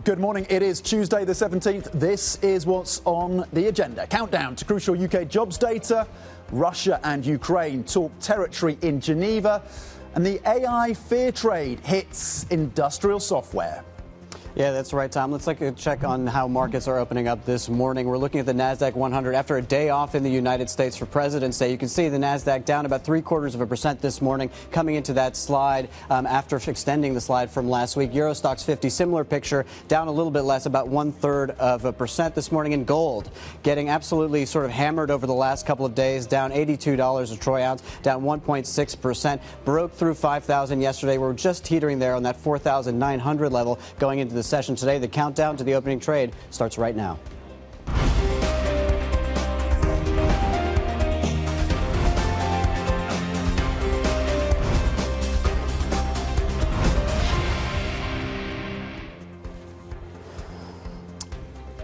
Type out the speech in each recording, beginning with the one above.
Good morning. It is Tuesday the 17th. This is what's on the agenda. Countdown to crucial UK jobs data. Russia and Ukraine talk territory in Geneva. And the AI fear trade hits industrial software. Yeah, that's right, Tom. Let's take a check on how markets are opening up this morning. We're looking at the NASDAQ 100 after a day off in the United States for President's Day. You can see the NASDAQ down about 0.75% this morning, coming into that slide after extending the slide from last week. Euro Stoxx 50, similar picture, down a little bit less, about 0.33% this morning. In gold, getting absolutely sort of hammered over the last couple of days, down $82 a troy ounce, down 1.6%. Broke through 5,000 yesterday. We're just teetering there on that 4,900 level going into the session today. The countdown to the opening trade starts right now.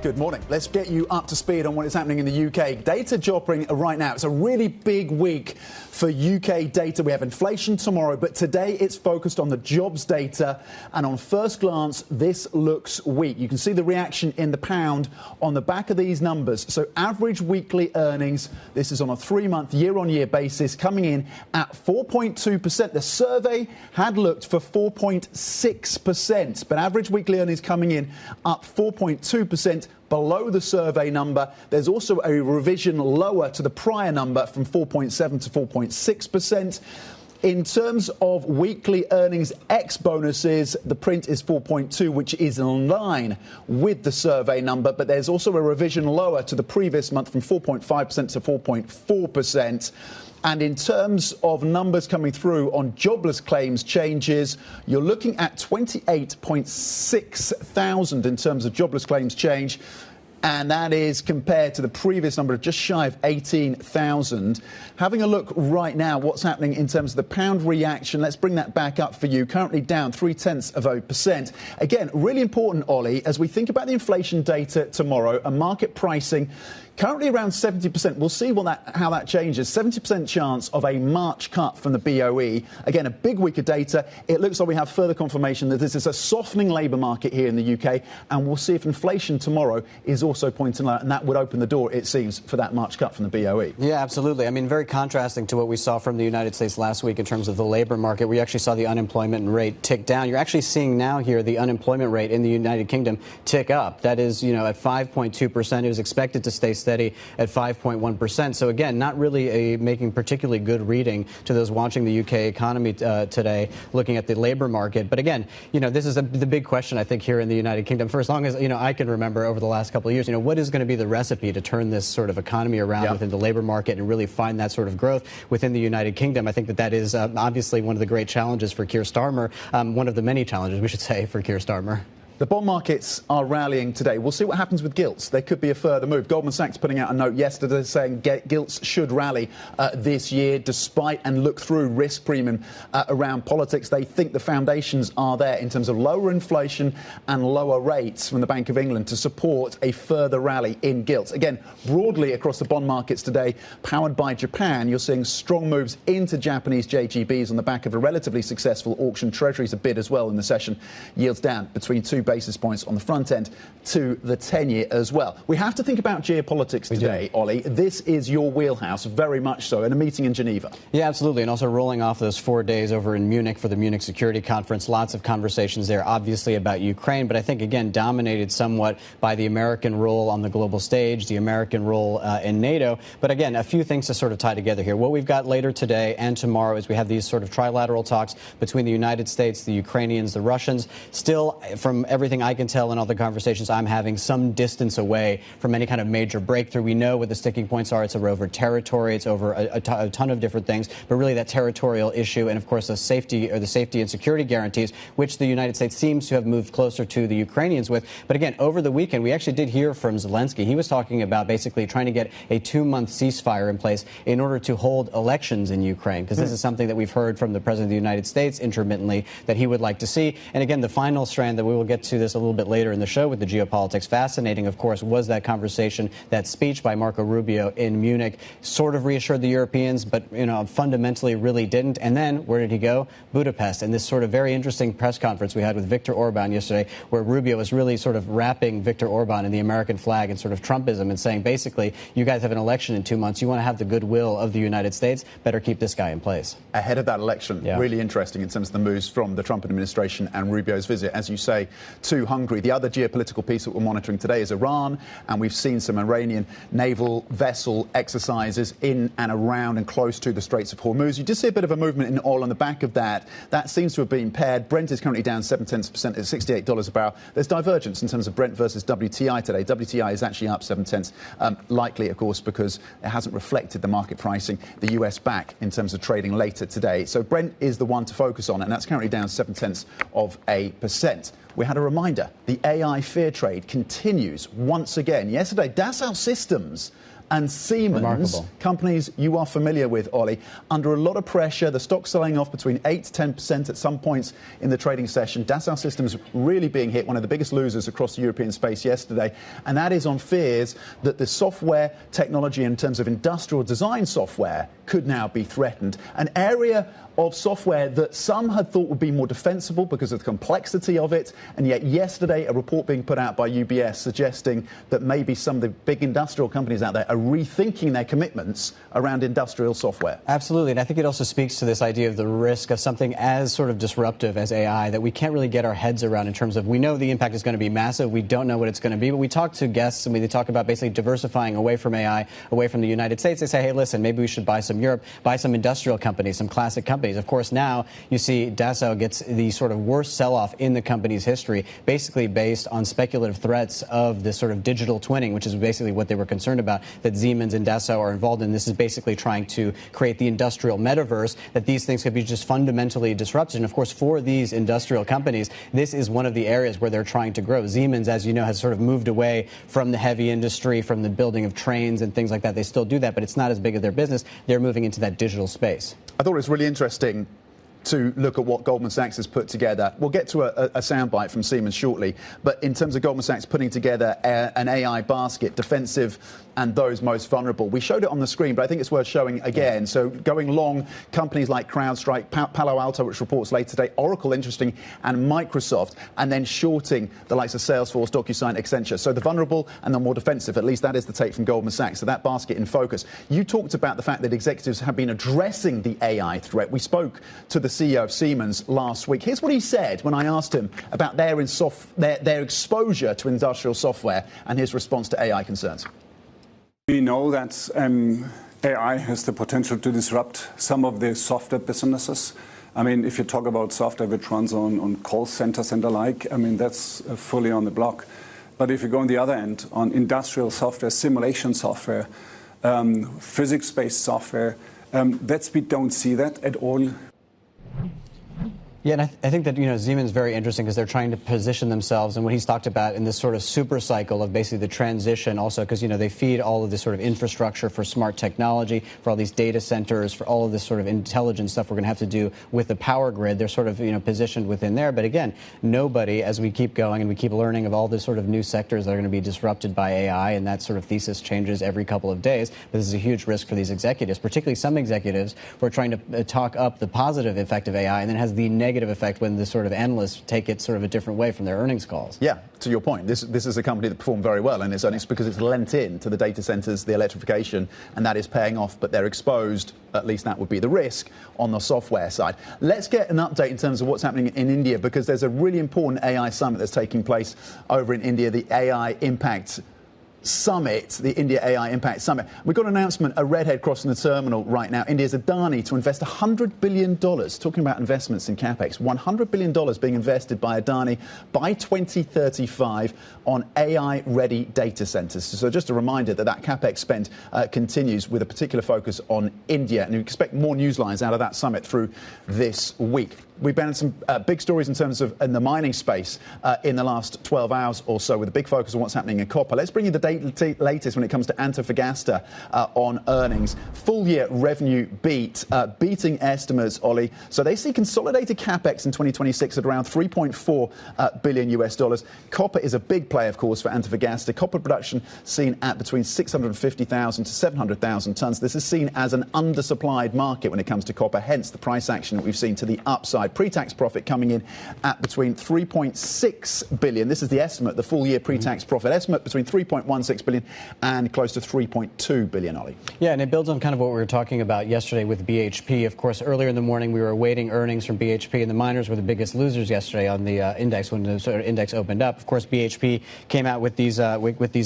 Good morning. Let's get you up to speed on what is happening in the UK. Data dropping right now. It's a really big week for UK data. We have inflation tomorrow, but today it's focused on the jobs data. And on first glance, this looks weak. You can see the reaction in the pound on the back of these numbers. So average weekly earnings, this is on a 3-month year-on-year basis, coming in at 4.2%. The survey had looked for 4.6%, but average weekly earnings coming in up 4.2%. Below the survey number. There's also a revision lower to the prior number from 4.7 to 4.6%. In terms of weekly earnings ex bonuses, the print is 4.2, which is in line with the survey number, but there's also a revision lower to the previous month from 4.5% to 4.4%. And in terms of numbers coming through on jobless claims changes, you're looking at 28.6 thousand in terms of jobless claims change. And that is compared to the previous number of just shy of 18,000. Having a look right now, what's happening in terms of the pound reaction. Let's bring that back up for you. Currently down 0.3%. Again, really important, Ollie, as we think about the inflation data tomorrow and market pricing. Currently around 70%. We'll see how that changes. 70% chance of a March cut from the BOE. Again, a big week of data. It looks like we have further confirmation that this is a softening labour market here in the UK. And we'll see if inflation tomorrow is also pointing out. And that would open the door, it seems, for that March cut from the BOE. Yeah, absolutely. I mean, very contrasting to what we saw from the United States last week in terms of the labour market. We actually saw the unemployment rate tick down. You're actually seeing now here the unemployment rate in the United Kingdom tick up. That is, at 5.2%. It was expected to stay steady at 5.1%. So again, not really making particularly good reading to those watching the UK economy today, looking at the labor market. But again, this is the big question, I think, here in the United Kingdom. For as long as, I can remember over the last couple of years, what is going to be the recipe to turn this sort of economy around within the labor market and really find that sort of growth within the United Kingdom? I think that is obviously one of the great challenges for Keir Starmer, one of the many challenges, we should say, for Keir Starmer. The bond markets are rallying today. We'll see what happens with gilts. There could be a further move. Goldman Sachs putting out a note yesterday saying gilts should rally this year despite and look through risk premium around politics. They think the foundations are there in terms of lower inflation and lower rates from the Bank of England to support a further rally in gilts. Again, broadly across the bond markets today, powered by Japan, you're seeing strong moves into Japanese JGBs on the back of a relatively successful auction. Treasuries a bid as well in the session. Yields down between 2 basis points on the front end to the 10-year as well. We have to think about geopolitics today, Ollie. This is your wheelhouse, very much so, in a meeting in Geneva. Yeah, absolutely. And also rolling off those 4 days over in Munich for the Munich Security Conference. Lots of conversations there, obviously, about Ukraine. But I think, again, dominated somewhat by the American role on the global stage, the American role in NATO. But again, a few things to sort of tie together here. What we've got later today and tomorrow is we have these sort of trilateral talks between the United States, the Ukrainians, the Russians. Still, from everything I can tell in all the conversations I'm having, some distance away from any kind of major breakthrough. We know what the sticking points are. It's over territory. It's over a ton of different things. But really that territorial issue and, of course, the safety and security guarantees, which the United States seems to have moved closer to the Ukrainians with. But again, over the weekend, we actually did hear from Zelensky. He was talking about basically trying to get a 2-month ceasefire in place in order to hold elections in Ukraine, because this is something that we've heard from the President of the United States intermittently that he would like to see. And again, the final strand that we will get get to this a little bit later in the show with the geopolitics. Fascinating, of course, was that conversation, that speech by Marco Rubio in Munich, sort of reassured the Europeans, but fundamentally really didn't. And then where did he go? Budapest, and this sort of very interesting press conference we had with Viktor Orban yesterday, where Rubio was really sort of wrapping Viktor Orban in the American flag and sort of Trumpism and saying, basically, you guys have an election in 2 months. You want to have the goodwill of the United States. Better keep this guy in place. Ahead of that election, really interesting in terms of the moves from the Trump administration and Rubio's visit, as you say, to Hungary. The other geopolitical piece that we're monitoring today is Iran, and we've seen some Iranian naval vessel exercises in and around and close to the Straits of Hormuz. You just see a bit of a movement in oil on the back of that. That seems to have been paired. Brent is currently down 0.7% at $68 a barrel. There's divergence in terms of Brent versus WTI today. WTI is actually up 0.7, likely, of course, because it hasn't reflected the market pricing, the US back in terms of trading later today. So Brent is the one to focus on, and that's currently down 0.7%. We had a reminder. The AI fear trade continues once again. Yesterday, Dassault Systems and Siemens, companies you are familiar with, Ollie, under a lot of pressure. The stock selling off between 8 to 10% at some points in the trading session. Dassault Systems really being hit, one of the biggest losers across the European space yesterday. And that is on fears that the software technology in terms of industrial design software could now be threatened. An area of software that some had thought would be more defensible because of the complexity of it, and yet yesterday a report being put out by UBS suggesting that maybe some of the big industrial companies out there are rethinking their commitments around industrial software. Absolutely, and I think it also speaks to this idea of the risk of something as sort of disruptive as AI that we can't really get our heads around in terms of, we know the impact is going to be massive, we don't know what it's going to be, but we talk to guests and we talk about basically diversifying away from AI, away from the United States. They say, hey, listen, maybe we should buy some Europe, buy some industrial companies, some classic companies. Of course, now you see Dassault gets the sort of worst sell-off in the company's history, basically based on speculative threats of this sort of digital twinning, which is basically what they were concerned about, that Siemens and Dassault are involved in. This is basically trying to create the industrial metaverse, that these things could be just fundamentally disrupted. And of course, for these industrial companies, this is one of the areas where they're trying to grow. Siemens, as you know, has sort of moved away from the heavy industry, from the building of trains and things like that. They still do that, but it's not as big of their business. They're moving into that digital space. I thought it was really interesting to look at what Goldman Sachs has put together. We'll get to a soundbite from Siemens shortly, but in terms of Goldman Sachs putting together an AI basket, defensive and those most vulnerable. We showed it on the screen, but I think it's worth showing again. So going long, companies like CrowdStrike, Palo Alto, which reports later today, Oracle, interesting, and Microsoft, and then shorting the likes of Salesforce, DocuSign, Accenture. So the vulnerable and the more defensive, at least that is the take from Goldman Sachs. So that basket in focus. You talked about the fact that executives have been addressing the AI threat. We spoke to the CEO of Siemens last week. Here's what he said when I asked him about their exposure to industrial software and his response to AI concerns. We know that AI has the potential to disrupt some of the software businesses. I mean, if you talk about software which runs on call centers and the like, I mean, that's fully on the block. But if you go on the other end, on industrial software, simulation software, physics-based software, we don't see that at all. Yeah, and I think that, Siemens is very interesting because they're trying to position themselves, and what he's talked about in this sort of super cycle of basically the transition also, because, they feed all of this sort of infrastructure for smart technology, for all these data centers, for all of this sort of intelligent stuff we're going to have to do with the power grid. They're sort of, positioned within there. But again, nobody, as we keep going and we keep learning of all this sort of new sectors that are going to be disrupted by AI, and that sort of thesis changes every couple of days, but this is a huge risk for these executives, particularly some executives who are trying to talk up the positive effect of AI and then has the negative effect when the sort of analysts take it sort of a different way from their earnings calls. Yeah, to your point, this is a company that performed very well in its earnings because it's lent in to the data centers, the electrification, and that is paying off, but they're exposed, at least that would be the risk, on the software side. Let's get an update in terms of what's happening in India, because there's a really important AI summit that's taking place over in India, the AI Impact Summit, the India AI Impact Summit. We've got an announcement, a redhead crossing the terminal right now. India's Adani to invest $100 billion, talking about investments in CapEx, $100 billion being invested by Adani by 2035 on AI-ready data centers. So just a reminder that CapEx spend continues with a particular focus on India, and you expect more news lines out of that summit through this week. We've been in some big stories in terms of in the mining space in the last 12 hours or so, with a big focus on what's happening in copper. Let's bring you the latest when it comes to Antofagasta on earnings. Full year revenue beating estimates, Ollie. So they see consolidated capex in 2026 at around $3.4 billion US. Copper is a big play, of course, for Antofagasta. Copper production seen at between 650,000 to 700,000 tons. This is seen as an undersupplied market when it comes to copper, hence the price action that we've seen to the upside. Pre-tax profit coming in at between 3.6 billion. This is the estimate, the full year pre-tax profit estimate, between 3.16 billion and close to 3.2 billion, Ollie. Yeah, and it builds on kind of what we were talking about yesterday with BHP. Of course, earlier in the morning, we were awaiting earnings from BHP, and the miners were the biggest losers yesterday on the index when the sort of index opened up. Of course, BHP came out with these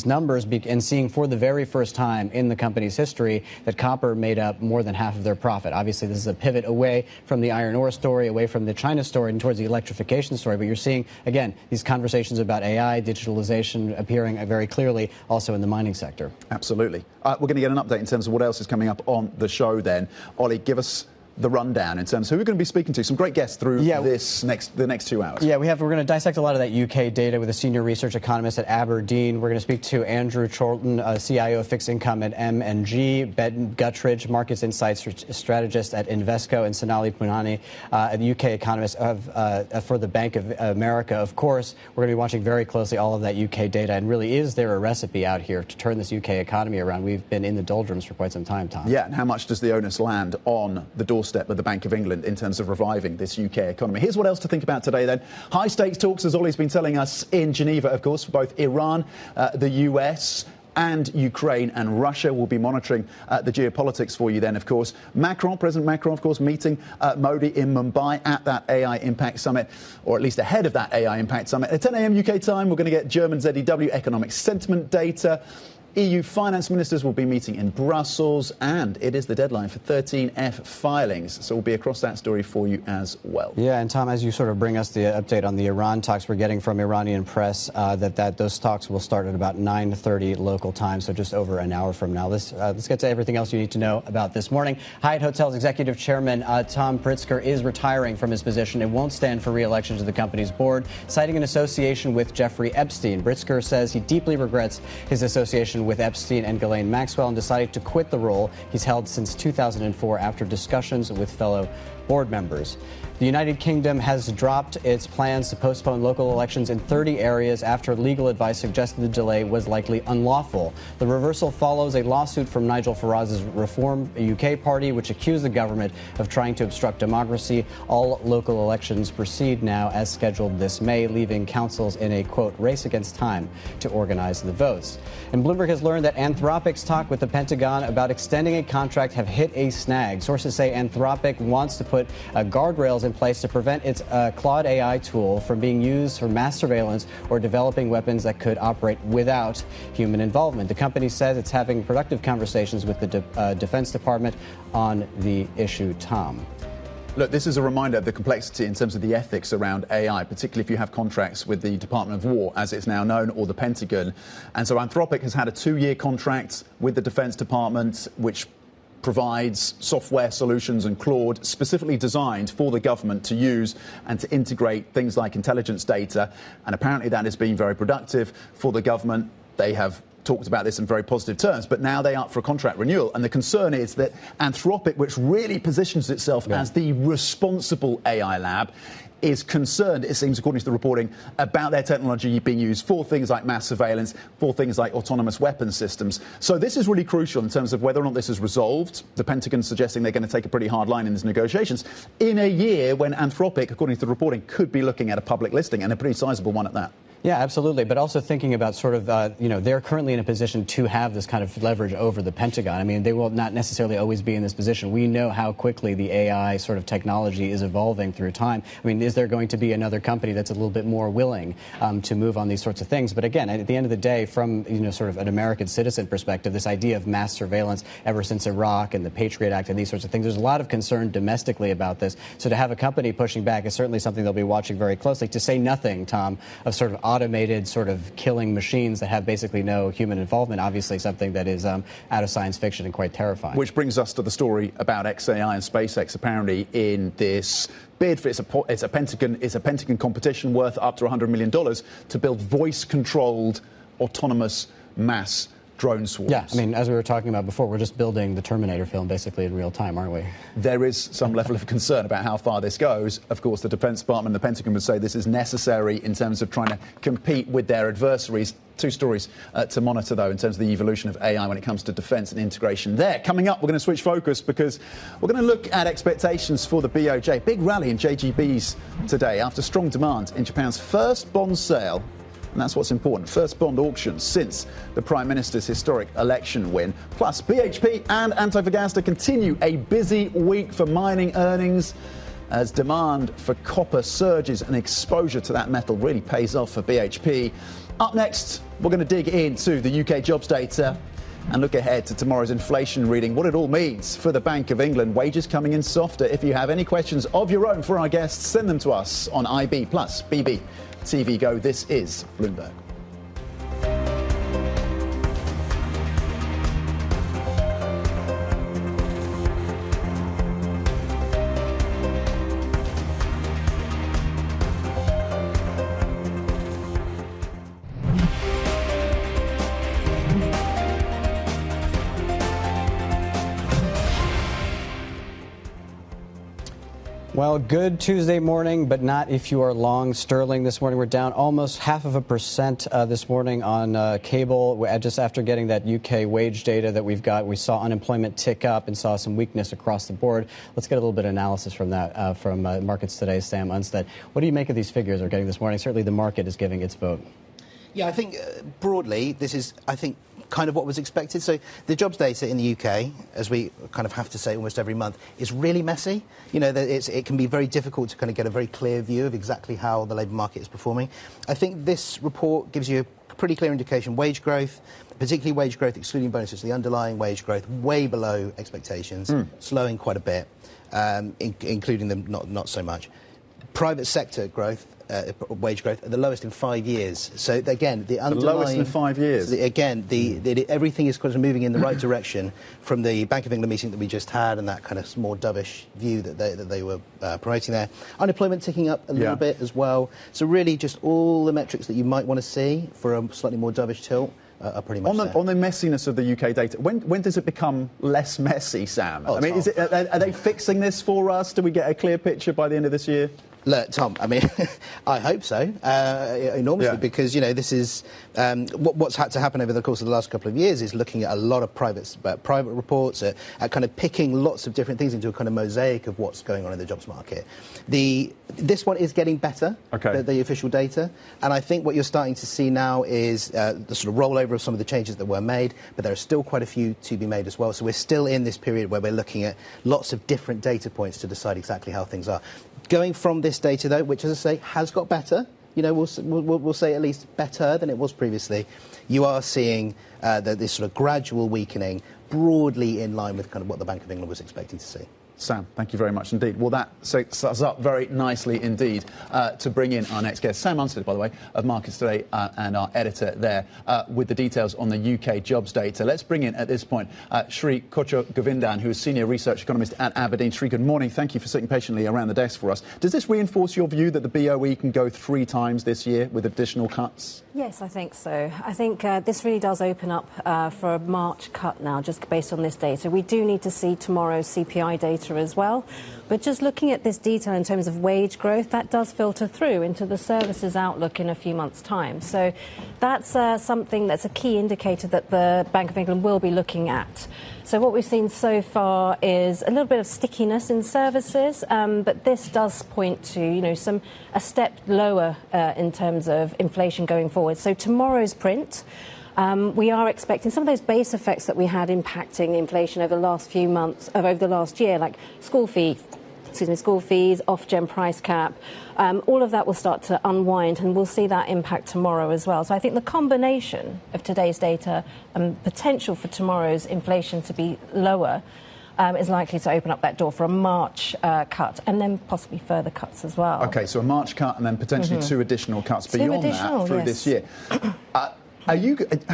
numbers and seeing for the very first time in the company's history that copper made up more than half of their profit. Obviously, this is a pivot away from the iron ore story, away from the China story and towards the electrification story. But you're seeing, again, these conversations about AI, digitalization appearing very clearly also in the mining sector. Absolutely. We're going to get an update in terms of what else is coming up on the show then. Ollie, give us the rundown in terms of who we're going to be speaking to. Some great guests through the next 2 hours. Yeah, we're going to dissect a lot of that UK data with a senior research economist at Aberdeen. We're going to speak to Andrew Chorlton, CIO of fixed income at M&G, Ben Gutteridge, markets insights strategist at Invesco, and Sonali Punhani, the UK economist for the Bank of America. Of course, we're going to be watching very closely all of that UK data, and really, is there a recipe out here to turn this UK economy around? We've been in the doldrums for quite some time, Tom. Yeah, and how much does the onus land on the doorstep of the Bank of England in terms of reviving this UK economy? Here's what else to think about today then. High stakes talks, as Ollie's been telling us, in Geneva, of course, for both Iran, the US and Ukraine and Russia. Will be monitoring the geopolitics for you then, of course. President Macron, of course, meeting Modi in Mumbai at that AI Impact Summit, or at least ahead of that AI Impact Summit. At 10 a.m. UK time, we're going to get German ZEW economic sentiment data. EU finance ministers will be meeting in Brussels, and it is the deadline for 13F filings. So we'll be across that story for you as well. Yeah, and Tom, as you sort of bring us the update on the Iran talks, we're getting from Iranian press that those talks will start at about 9:30 local time, so just over an hour from now. Let's get to everything else you need to know about this morning. Hyatt Hotels executive chairman Tom Pritzker is retiring from his position and won't stand for re-election to the company's board, citing an association with Jeffrey Epstein. Pritzker says he deeply regrets his association with Epstein and Ghislaine Maxwell and decided to quit the role he's held since 2004 after discussions with fellow board members. The United Kingdom has dropped its plans to postpone local elections in 30 areas after legal advice suggested the delay was likely unlawful. The reversal follows a lawsuit from Nigel Farage's Reform UK party, which accused the government of trying to obstruct democracy. All local elections proceed now as scheduled this May, leaving councils in a, quote, race against time to organize the votes. And Bloomberg has learned that Anthropic's talk with the Pentagon about extending a contract have hit a snag. Sources say Anthropic wants to put guardrails in place to prevent its Claude AI tool from being used for mass surveillance or developing weapons that could operate without human involvement. The company says it's having productive conversations with the Defense Department on the issue, Tom. Look, this is a reminder of the complexity in terms of the ethics around AI, particularly if you have contracts with the Department of War, as it's now known, or the Pentagon. And so Anthropic has had a 2-year contract with the Defense Department, which provides software solutions and Claude specifically designed for the government to use and to integrate things like intelligence data. And apparently that has been very productive for the government. They have talked about this in very positive terms, but now they're up for a contract renewal. And the concern is that Anthropic, which really positions itself as the responsible AI lab, is concerned, it seems, according to the reporting, about their technology being used for things like mass surveillance, for things like autonomous weapons systems. So this is really crucial in terms of whether or not this is resolved. The Pentagon suggesting they're going to take a pretty hard line in these negotiations in a year when Anthropic, according to the reporting, could be looking at a public listing, and a pretty sizable one at that. Yeah, absolutely. But also thinking about sort of, they're currently in a position to have this kind of leverage over the Pentagon. I mean, they will not necessarily always be in this position. We know how quickly the AI sort of technology is evolving through time. I mean, is there going to be another company that's a little bit more willing to move on these sorts of things? But again, at the end of the day, from, sort of an American citizen perspective, this idea of mass surveillance ever since Iraq and the Patriot Act and these sorts of things, there's a lot of concern domestically about this. So to have a company pushing back is certainly something they'll be watching very closely, to say nothing, Tom, of sort of automated sort of killing machines that have basically no human involvement, obviously something that is out of science fiction and quite terrifying. Which brings us to the story about XAI and SpaceX apparently in this bid for it's a Pentagon competition worth up to $100 million to build voice-controlled autonomous mass drone swarms. Yeah, I mean, as we were talking about before, we're just building the Terminator film basically in real time, aren't we? There is some level of concern about how far this goes. Of course, the Defense Department and the Pentagon would say this is necessary in terms of trying to compete with their adversaries. Two stories to monitor, though, in terms of the evolution of AI when it comes to defence and integration there. Coming up, we're going to switch focus because we're going to look at expectations for the BOJ. Big rally in JGBs today after strong demand in Japan's first bond sale. And that's what's important. First bond auction since the Prime Minister's historic election win. Plus, BHP and Antofagasta continue a busy week for mining earnings as demand for copper surges and exposure to that metal really pays off for BHP. Up next, we're going to dig into the UK jobs data and look ahead to tomorrow's inflation reading, what it all means for the Bank of England. Wages coming in softer. If you have any questions of your own for our guests, send them to us on IB plus BB TV Go. This is Bloomberg. Well, good Tuesday morning, but not if you are long sterling. This morning we're down almost 0.5% this morning on cable. Just after getting that UK wage data that we've got, we saw unemployment tick up and saw some weakness across the board. Let's get a little bit of analysis from that from Markets Today, Sam Unstead. What do you make of these figures we're getting this morning? Certainly the market is giving its vote. Yeah, I think broadly this is, kind of what was expected. So the jobs data in the UK, as we kind of have to say almost every month, is really messy. You know, it can be very difficult to kind of get a very clear view of exactly how the labour market is performing. I think this report gives you a pretty clear indication. Wage growth, particularly wage growth excluding bonuses, the underlying wage growth way below expectations, slowing quite a bit, including them not so much. Private sector growth, wage growth, are the lowest in 5 years. So again, the lowest in 5 years. Everything is kind of moving in the right direction from the Bank of England meeting that we just had, and that kind of more dovish view that they were promoting there. Unemployment ticking up a little bit as well. So really, just all the metrics that you might want to see for a slightly more dovish tilt are pretty much there. On the messiness of the UK data, when does it become less messy, Sam? I mean, are they fixing this for us? Do we get a clear picture by the end of this year? Look, Tom, I mean, I hope so, enormously, because, you know, this is what's had to happen over the course of the last couple of years is looking at a lot of private reports, at kind of picking lots of different things into a kind of mosaic of what's going on in the jobs market. This one is getting better, the official data, and I think what you're starting to see now is the sort of rollover of some of the changes that were made, but there are still quite a few to be made as well. So we're still in this period where we're looking at lots of different data points to decide exactly how things are. Going from this data, though, which, as I say, has got better, you know, we'll say at least better than it was previously, you are seeing this sort of gradual weakening broadly in line with kind of what the Bank of England was expecting to see. Sam, thank you very much indeed. Well, that sets us up very nicely indeed to bring in our next guest, Sam Unstead, by the way, of Markets Today and our editor there with the details on the UK jobs data. Let's bring in, at this point, Sree Kochugovindan, who is Senior Research Economist at Aberdeen. Sree, good morning. Thank you for sitting patiently around the desk for us. Does this reinforce your view that the BOE can go 3 times this year with additional cuts? Yes, I think so. I think this really does open up for a March cut now, just based on this data. We do need to see tomorrow's CPI data as well. But just looking at this detail in terms of wage growth, that does filter through into the services outlook in a few months' time. So that's something that's a key indicator that the Bank of England will be looking at. So what we've seen so far is a little bit of stickiness in services, but this does point to, you know, a step lower in terms of inflation going forward. So tomorrow's print, we are expecting some of those base effects that we had impacting inflation over the last few months, over the last year, like school fees, off-gen price cap, all of that will start to unwind, and we'll see that impact tomorrow as well. So I think the combination of today's data and potential for tomorrow's inflation to be lower is likely to open up that door for a March cut and then possibly further cuts as well. OK, so a March cut and then potentially two additional cuts beyond that through this year.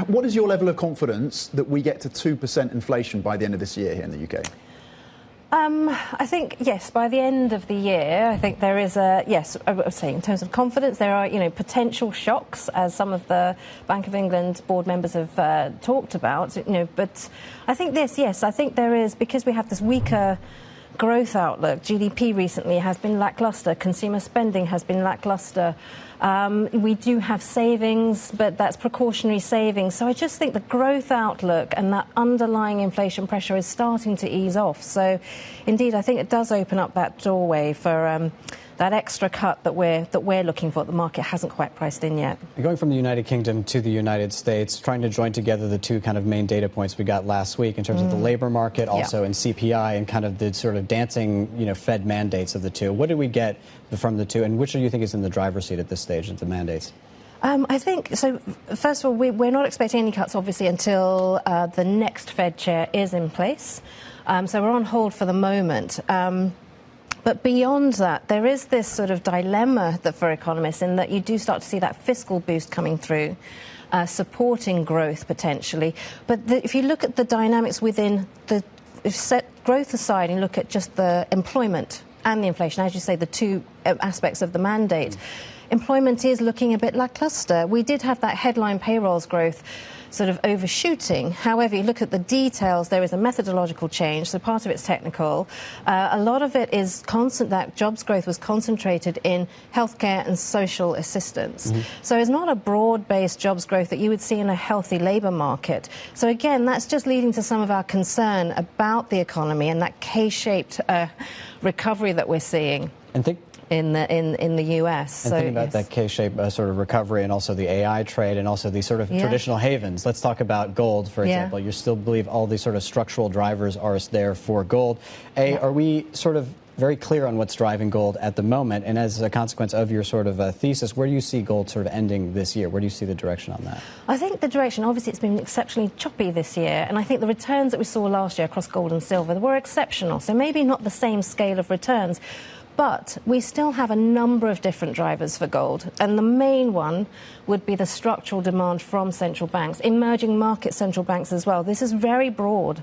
What is your level of confidence that we get to 2% inflation by the end of this year here in the UK? I think, yes, by the end of the year, I think there is I would say in terms of confidence, there are, potential shocks, as some of the Bank of England board members have talked about, but I think I think there is, because we have this weaker growth outlook. GDP recently has been lackluster. Consumer spending has been lackluster. We do have savings, but that's precautionary savings. So I just think the growth outlook and that underlying inflation pressure is starting to ease off. So, indeed, I think it does open up that doorway for that extra cut that we're looking for. The market hasn't quite priced in yet. Going from the United Kingdom to the United States, trying to join together the two kind of main data points we got last week in terms of the labor market, also in CPI, and kind of the sort of dancing, Fed mandates of the two. What did we get from the two, and which do you think is in the driver's seat at this stage of the mandates? I think, so first of all, we're not expecting any cuts, obviously, until the next Fed chair is in place. So we're on hold for the moment. But beyond that, there is this sort of dilemma for economists in that you do start to see that fiscal boost coming through, supporting growth potentially. But if you look at the dynamics within set growth aside and look at just the employment and the inflation, as you say, the two aspects of the mandate, employment is looking a bit lackluster. We did have that headline payrolls growth sort of overshooting. However, you look at the details, there is a methodological change, so part of it's technical. A lot of it is constant, that jobs growth was concentrated in healthcare and social assistance. So it's not a broad-based jobs growth that you would see in a healthy labour market. So again, that's just leading to some of our concern about the economy and that K-shaped recovery that we're seeing. In the US. And thinking about that K-shaped sort of recovery and also the AI trade and also these sort of traditional havens. Let's talk about gold, for example. You still believe all these sort of structural drivers are there for gold. Are we sort of very clear on what's driving gold at the moment? And as a consequence of your sort of thesis, where do you see gold sort of ending this year? Where do you see the direction on that? I think the direction, obviously, it's been exceptionally choppy this year. And I think the returns that we saw last year across gold and silver were exceptional. So maybe not the same scale of returns. But we still have a number of different drivers for gold. And the main one would be the structural demand from central banks, emerging market central banks as well. This is very broad.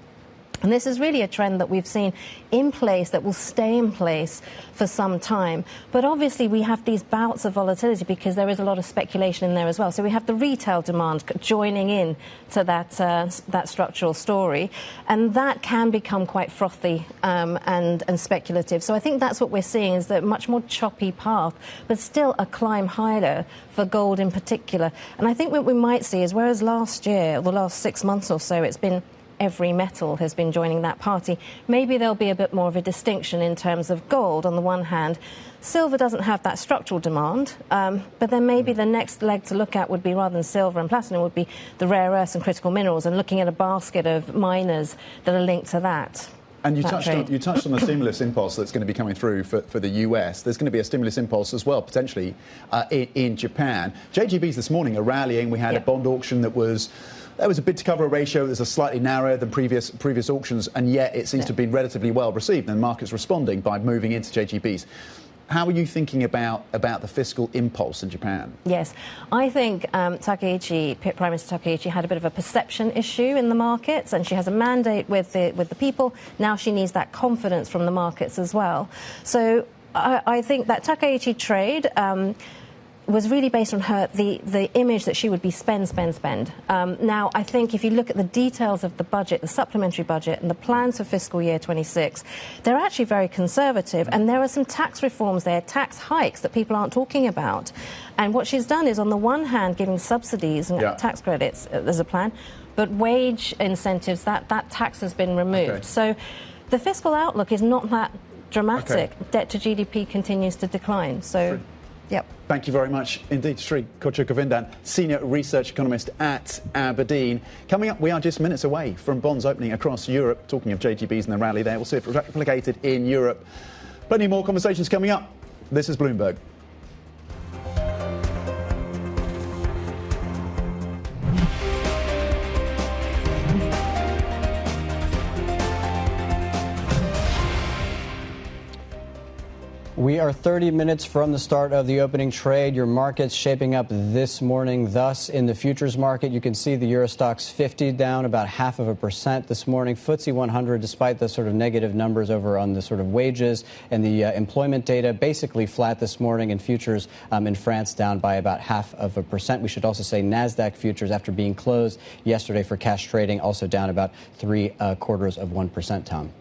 And this is really a trend that we've seen in place that will stay in place for some time. But obviously we have these bouts of volatility because there is a lot of speculation in there as well. So we have the retail demand joining in to that structural story. And that can become quite frothy and speculative. So I think that's what we're seeing, is that much more choppy path, but still a climb higher for gold in particular. And I think what we might see is, whereas last year, or the last 6 months or so, it's been every metal has been joining that party. Maybe there'll be a bit more of a distinction in terms of gold on the one hand. Silver doesn't have that structural demand, but then maybe the next leg to look at would be, rather than silver and platinum, would be the rare earths and critical minerals, and looking at a basket of miners that are linked to that. And you touched on the stimulus impulse that's going to be coming through for the US. There's going to be a stimulus impulse as well, potentially, in Japan. JGBs this morning are rallying. We had a bond auction that was... There was a bid to cover ratio that was slightly narrower than previous auctions, and yet it seems to have been relatively well received, and the market's responding by moving into JGBs. How are you thinking about the fiscal impulse in Japan? Yes, I think Prime Minister Takaichi had a bit of a perception issue in the markets, and she has a mandate with the people. Now she needs that confidence from the markets as well. So I think that Takaichi trade was really based on the image that she would be spend. Now, I think if you look at the details of the budget, the supplementary budget, and the plans for fiscal year 26, they're actually very conservative. And there are some tax reforms there, tax hikes that people aren't talking about. And what she's done is, on the one hand, giving subsidies and tax credits as a plan, but wage incentives, that tax has been removed. So the fiscal outlook is not that dramatic. Debt to GDP continues to decline. So... Yep. Thank you very much indeed, Sree. Kochugovindan, Senior Research Economist at Aberdeen. Coming up, we are just minutes away from bonds opening across Europe. Talking of JGBs and the rally there, we'll see it replicated in Europe. Plenty more conversations coming up. This is Bloomberg. We are 30 minutes from the start of the opening trade. Your market's shaping up this morning. Thus, in the futures market, you can see the Euro Stoxx 50 down about 0.5% this morning. FTSE 100, despite the sort of negative numbers over on the sort of wages and the employment data, basically flat this morning. And futures in France down by about 0.5%. We should also say NASDAQ futures, after being closed yesterday for cash trading, also down about 0.75%, Tom.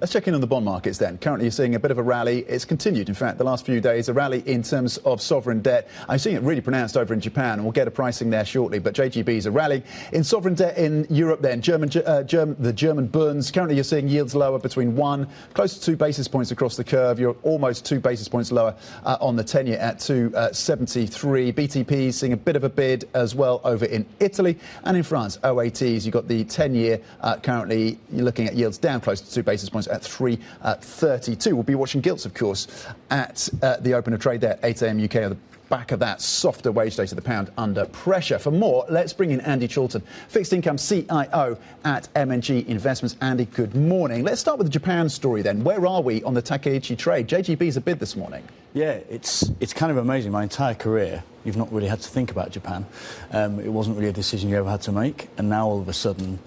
Let's check in on the bond markets then. Currently, you're seeing a bit of a rally. It's continued, in fact, the last few days, a rally in terms of sovereign debt. I'm seeing it really pronounced over in Japan, and we'll get a pricing there shortly. But JGBs are rallying. In sovereign debt in Europe then, the German bonds, currently you're seeing yields lower between 1, close to 2 basis points across the curve. You're almost 2 basis points lower on the 10-year at 2.73. BTPs seeing a bit of a bid as well over in Italy. And in France, OATs, you've got the 10-year currently, you're looking at yields down close to 2 basis points at 3.32. We'll be watching gilts, of course, at the open of trade there at 8 a.m. UK on the back of that softer wage data, the pound under pressure. For more, let's bring in Andy Chorlton, fixed income CIO at M&G Investments. Andy, good morning. Let's start with the Japan story then. Where are we on the Takeichi trade? JGB's a bid this morning. Yeah, it's kind of amazing. My entire career, you've not really had to think about Japan. It wasn't really a decision you ever had to make, and now all of a sudden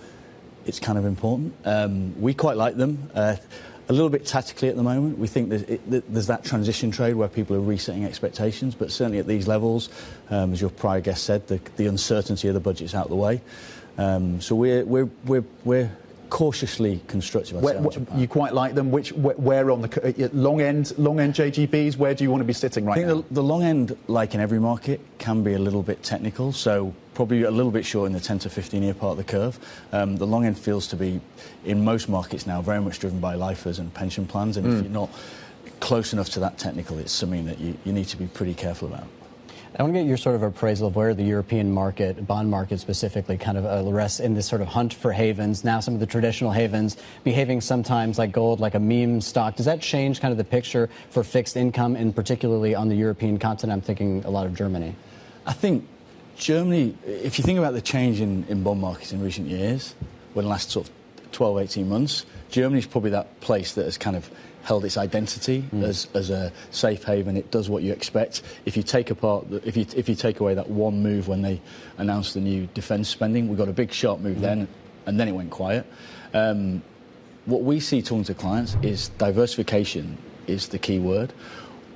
it's kind of important. We quite like them. A little bit tactically at the moment. We think there's that transition trade where people are resetting expectations, but certainly at these levels, as your prior guest said, the uncertainty of the budget's out of the way. So we're cautiously constructive. You quite like them. Where on the long end JGBs? Where do you want to be sitting right now? I think the long end, like in every market, can be a little bit technical. So probably a little bit short in the 10 to 15 year part of the curve. The long end feels to be, in most markets now, very much driven by lifers and pension plans. And if you're not close enough to that technical, it's something that you need to be pretty careful about. I want to get your sort of appraisal of where the European market, bond market specifically, kind of rests in this sort of hunt for havens. Now some of the traditional havens behaving sometimes like gold, like a meme stock. Does that change kind of the picture for fixed income, and particularly on the European continent? I'm thinking a lot of Germany. I think Germany, if you think about the change in bond markets in recent years, in the last sort of 12, 18 months, Germany's probably that place that has kind of held its identity as a safe haven. It does what you expect. If you take away that one move when they announced the new defence spending, we got a big sharp move then, and then it went quiet. What we see talking to clients is diversification is the key word.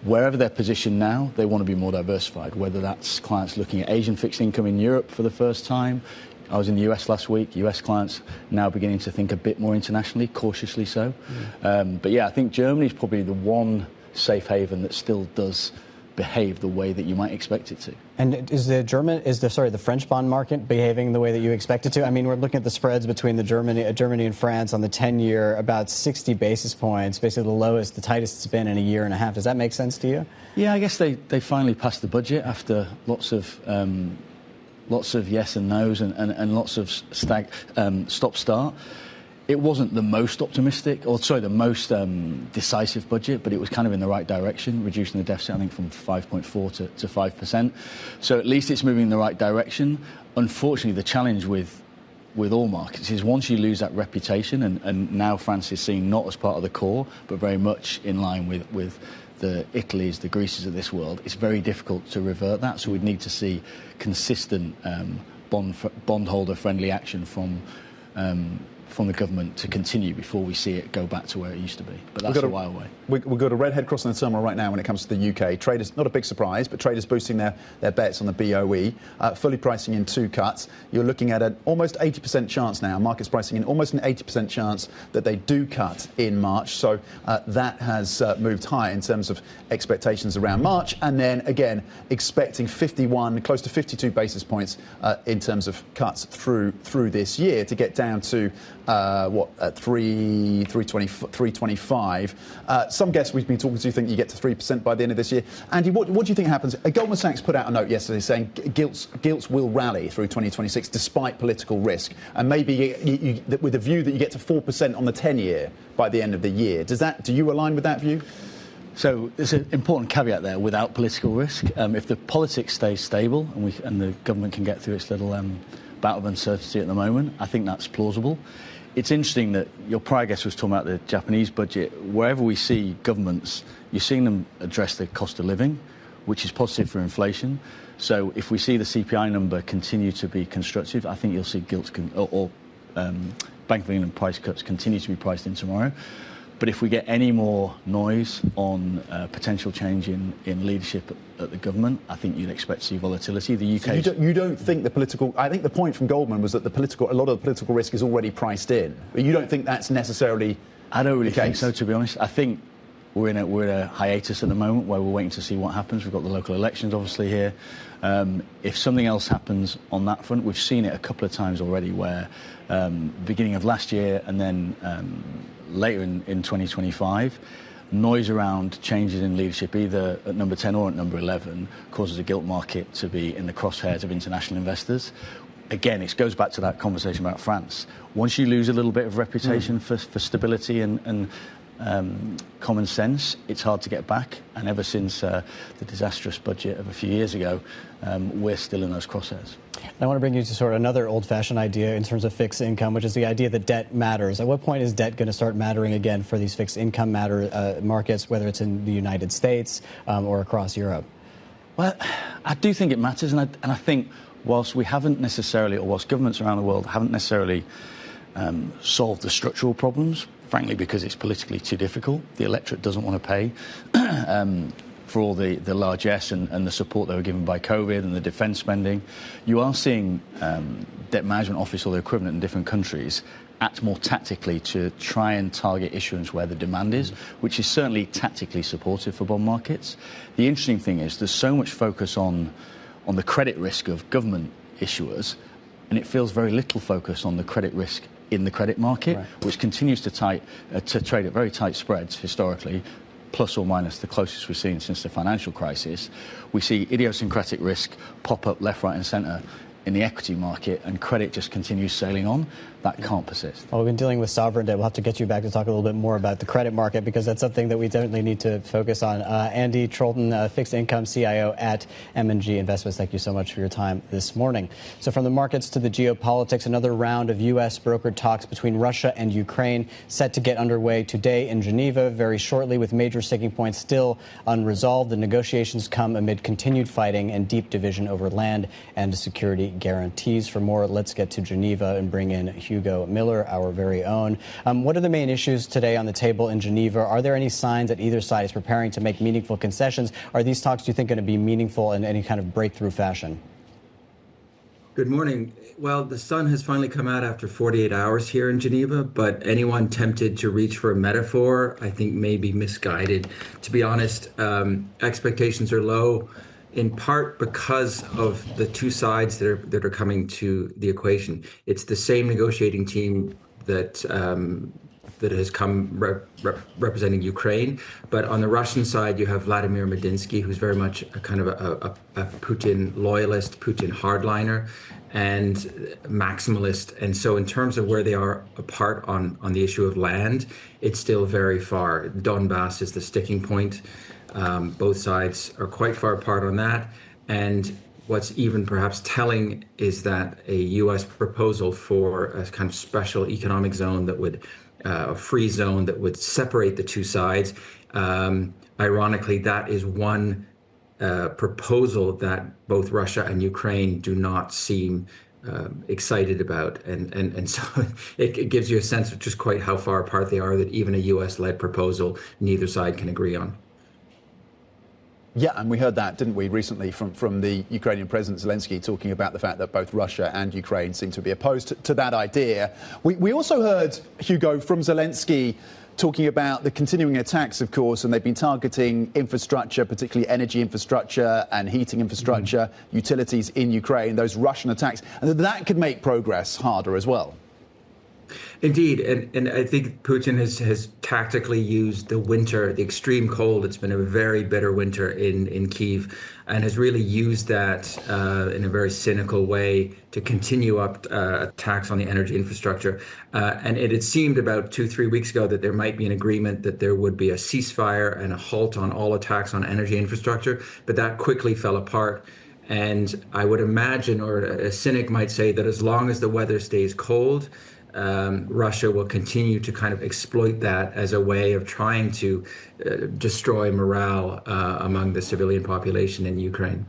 Wherever they're positioned now, they want to be more diversified, whether that's clients looking at Asian fixed income in Europe for the first time. I was in the US last week. US clients now beginning to think a bit more internationally, cautiously so. But yeah, I think Germany is probably the one safe haven that still does behave the way that you might expect it to. And is the French bond market behaving the way that you expect it to? I mean, we're looking at the spreads between Germany and France on the 10-year, about 60 basis points, basically the lowest, the tightest it's been in a year and a half. Does that make sense to you? Yeah, I guess they finally passed the budget after lots of yes and no's and lots of stop-start. It wasn't the most the most decisive budget, but it was kind of in the right direction, reducing the deficit, I think, from 5.4 to 5%. So at least it's moving in the right direction. Unfortunately, the challenge with all markets is once you lose that reputation, and now France is seen not as part of the core, but very much in line with the Italys, the Greeces of this world, it's very difficult to revert that. So we'd need to see consistent bondholder-friendly action from the government to continue before we see it go back to where it used to be. But that's a while away. We've got a redhead crossing the terminal right now when it comes to the UK. Traders, not a big surprise, but traders boosting their bets on the BOE, fully pricing in 2 cuts. You're looking at an almost 80% chance now. Market's pricing in almost an 80% chance that they do cut in March. So that has moved high in terms of expectations around March. And then, again, expecting 51, close to 52 basis points in terms of cuts through this year to get down to 325. Some guests we've been talking to think you get to 3% by the end of this year. Andy, what do you think happens? Goldman Sachs put out a note yesterday saying gilts will rally through 2026 despite political risk, and maybe with a view that you get to 4% on the 10-year by the end of the year. Do you align with that view? So there's an important caveat there, without political risk. If the politics stays stable and the government can get through its little bout of uncertainty at the moment. I think that's plausible. It's interesting that your prior guest was talking about the Japanese budget. Wherever we see governments, you're seeing them address the cost of living, which is positive for inflation. So if we see the CPI number continue to be constructive, I think you'll see Bank of England price cuts continue to be priced in tomorrow. But if we get any more noise on potential change in leadership at the government, I think you'd expect to see volatility. The UK. So you don't think the political? I think the point from Goldman was that a lot of the political risk is already priced in. But you don't think that's necessarily? I don't really think so, to be honest. I think we're in a hiatus at the moment where we're waiting to see what happens. We've got the local elections obviously here. If something else happens on that front, we've seen it a couple of times already where beginning of last year and then later in 2025, noise around changes in leadership, either at number 10 or at number 11, causes a gilt market to be in the crosshairs of international investors. Again, it goes back to that conversation about France. Once you lose a little bit of reputation for stability and common sense, it's hard to get back. And ever since the disastrous budget of a few years ago, we're still in those crosshairs. I want to bring you to sort of another old-fashioned idea in terms of fixed income, which is the idea that debt matters. At what point is debt going to start mattering again for these fixed income markets, whether it's in the United States or across Europe? Well, I do think it matters, and I think whilst we haven't necessarily, or whilst governments around the world haven't necessarily solved the structural problems, frankly because it's politically too difficult, the electorate doesn't want to pay for all the largesse and the support they were given by COVID and the defence spending. You are seeing debt management office or the equivalent in different countries act more tactically to try and target issuance where the demand is, which is certainly tactically supportive for bond markets. The interesting thing is there's so much focus on the credit risk of government issuers, and it feels very little focus on the credit risk in the credit market, right, which continues to trade at very tight spreads historically, plus or minus the closest we've seen since the financial crisis. We see idiosyncratic risk pop up left, right and centre in the equity market, and credit just continues sailing on. That can't persist. Well, we've been dealing with sovereign debt. We'll have to get you back to talk a little bit more about the credit market, because that's something that we definitely need to focus on. Andy Trollton, fixed income CIO at M&G Investments, thank you so much for your time this morning. So from the markets to the geopolitics, another round of U.S. brokered talks between Russia and Ukraine set to get underway today in Geneva very shortly, with major sticking points still unresolved. The negotiations come amid continued fighting and deep division over land and security guarantees. For more, let's get to Geneva and bring in Hugo Miller, our very own. What are the main issues today on the table in Geneva? Are there any signs that either side is preparing to make meaningful concessions? Are these talks, do you think, going to be meaningful in any kind of breakthrough fashion? Good morning. Well, the sun has finally come out after 48 hours here in Geneva, but anyone tempted to reach for a metaphor, I think, may be misguided. To be honest, expectations are low, in part because of the two sides that are coming to the equation. It's the same negotiating team that has come representing Ukraine, but on the Russian side you have Vladimir Medinsky, who's very much a kind of a Putin loyalist, Putin hardliner, and maximalist. And so in terms of where they are apart on the issue of land, it's still very far. Donbass is the sticking point. Both sides are quite far apart on that. And what's even perhaps telling is that a U.S. proposal for a kind of special economic zone that would, a free zone that would separate the two sides, ironically, that is one proposal that both Russia and Ukraine do not seem excited about. And so it gives you a sense of just quite how far apart they are, that even a U.S.-led proposal, neither side can agree on. Yeah, and we heard that, didn't we, recently from the Ukrainian President Zelensky, talking about the fact that both Russia and Ukraine seem to be opposed to that idea. We also heard, Hugo, from Zelensky talking about the continuing attacks, of course, and they've been targeting infrastructure, particularly energy infrastructure and heating infrastructure, utilities in Ukraine, those Russian attacks, and that could make progress harder as well. Indeed, and I think Putin has tactically used the winter, the extreme cold. It's been a very bitter winter in Kyiv, and has really used that in a very cynical way to continue up attacks on the energy infrastructure. And it had seemed about 2-3 weeks ago that there might be an agreement that there would be a ceasefire and a halt on all attacks on energy infrastructure, but that quickly fell apart. And I would imagine, or a cynic might say, that as long as the weather stays cold, Russia will continue to kind of exploit that as a way of trying to destroy morale among the civilian population in Ukraine.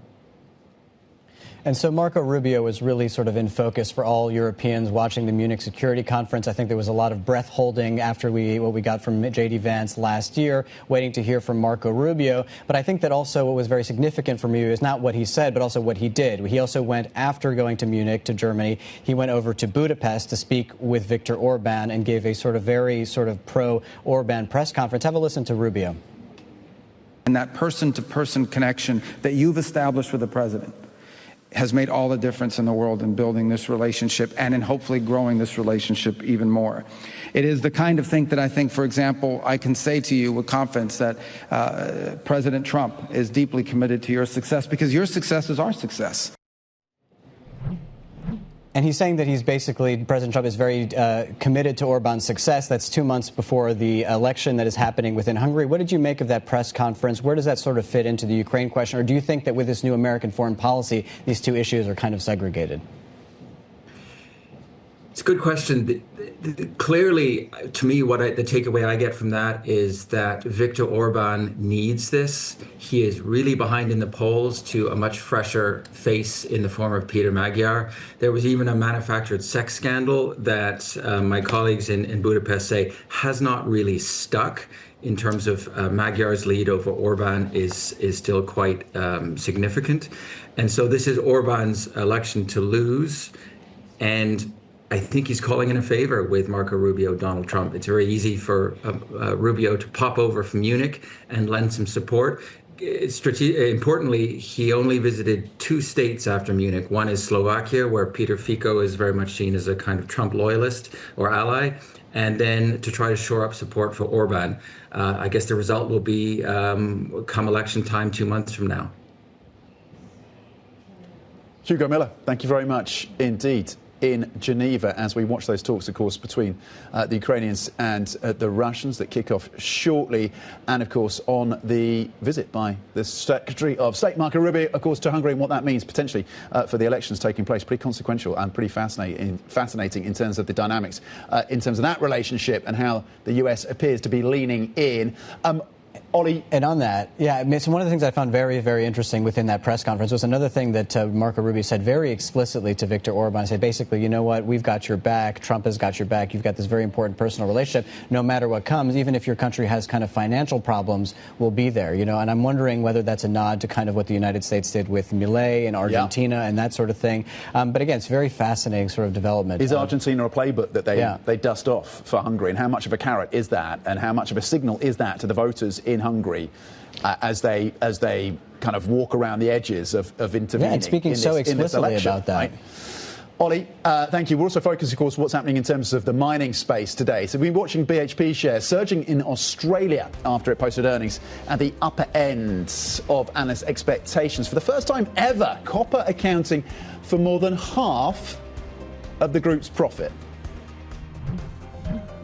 And so Marco Rubio was really sort of in focus for all Europeans watching the Munich Security Conference. I think there was a lot of breath holding after what we got from J.D. Vance last year, waiting to hear from Marco Rubio. But I think that also what was very significant for me is not what he said, but also what he did. He also went, after going to Munich, to Germany, he went over to Budapest to speak with Viktor Orban and gave a sort of very sort of pro-Orban press conference. Have a listen to Rubio. And that person-to-person connection that you've established with the president has made all the difference in the world in building this relationship and in hopefully growing this relationship even more. It is the kind of thing that I think, for example, I can say to you with confidence that President Trump is deeply committed to your success, because your success is our success. And he's saying that President Trump is very committed to Orban's success. That's 2 months before the election that is happening within Hungary. What did you make of that press conference? Where does that sort of fit into the Ukraine question? Or do you think that with this new American foreign policy, these two issues are kind of segregated? It's a good question. Clearly, to me, the takeaway I get from that is that Viktor Orban needs this. He is really behind in the polls to a much fresher face in the form of Peter Magyar. There was even a manufactured sex scandal that my colleagues in Budapest say has not really stuck. In terms of Magyar's lead over Orban is still quite significant. And so this is Orban's election to lose. And I think he's calling in a favor with Marco Rubio, Donald Trump. It's very easy for Rubio to pop over from Munich and lend some support. Importantly, he only visited 2 states after Munich. One is Slovakia, where Peter Fico is very much seen as a kind of Trump loyalist or ally, and then to try to shore up support for Orban. I guess the result will be come election time 2 months from now. Hugo Miller, thank you very much indeed. In Geneva, as we watch those talks, of course, between the Ukrainians and the Russians that kick off shortly, and of course on the visit by the Secretary of State Marco Rubio, of course, to Hungary, and what that means potentially for the elections taking place. Pretty consequential and pretty fascinating in terms of the dynamics, in terms of that relationship and how the US appears to be leaning in. Ollie. And on that, yeah, I mean, so one of the things I found very, very interesting within that press conference was another thing that Marco Rubio said very explicitly to Viktor Orban. Said basically, you know what, we've got your back. Trump has got your back. You've got this very important personal relationship. No matter what comes, even if your country has kind of financial problems, we'll be there. You know, and I'm wondering whether that's a nod to kind of what the United States did with Milei and Argentina and that sort of thing. But again, it's very fascinating sort of development. Is Argentina a playbook that they dust off for Hungary? And how much of a carrot is that? And how much of a signal is that to the voters in Hungary as they kind of walk around the edges of intervening? Yeah, and speaking so explicitly about that. Right? Ollie, thank you. We're also focused, of course, on what's happening in terms of the mining space today. So we've been watching BHP shares surging in Australia after it posted earnings at the upper end of analyst expectations. For the first time ever, copper accounting for more than half of the group's profit.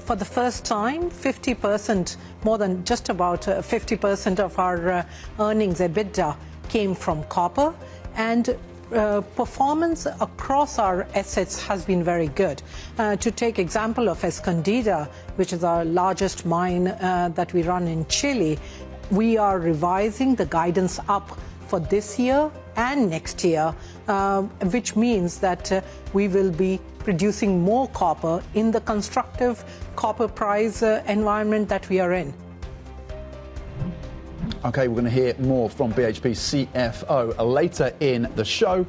For the first time, 50%, more than just about 50% of our earnings, EBITDA, came from copper, and performance across our assets has been very good. To take example of Escondida, which is our largest mine that we run in Chile, we are revising the guidance up for this year and next year, which means that we will be producing more copper in the constructive copper price environment that we are in. OK, we're going to hear more from BHP's CFO later in the show.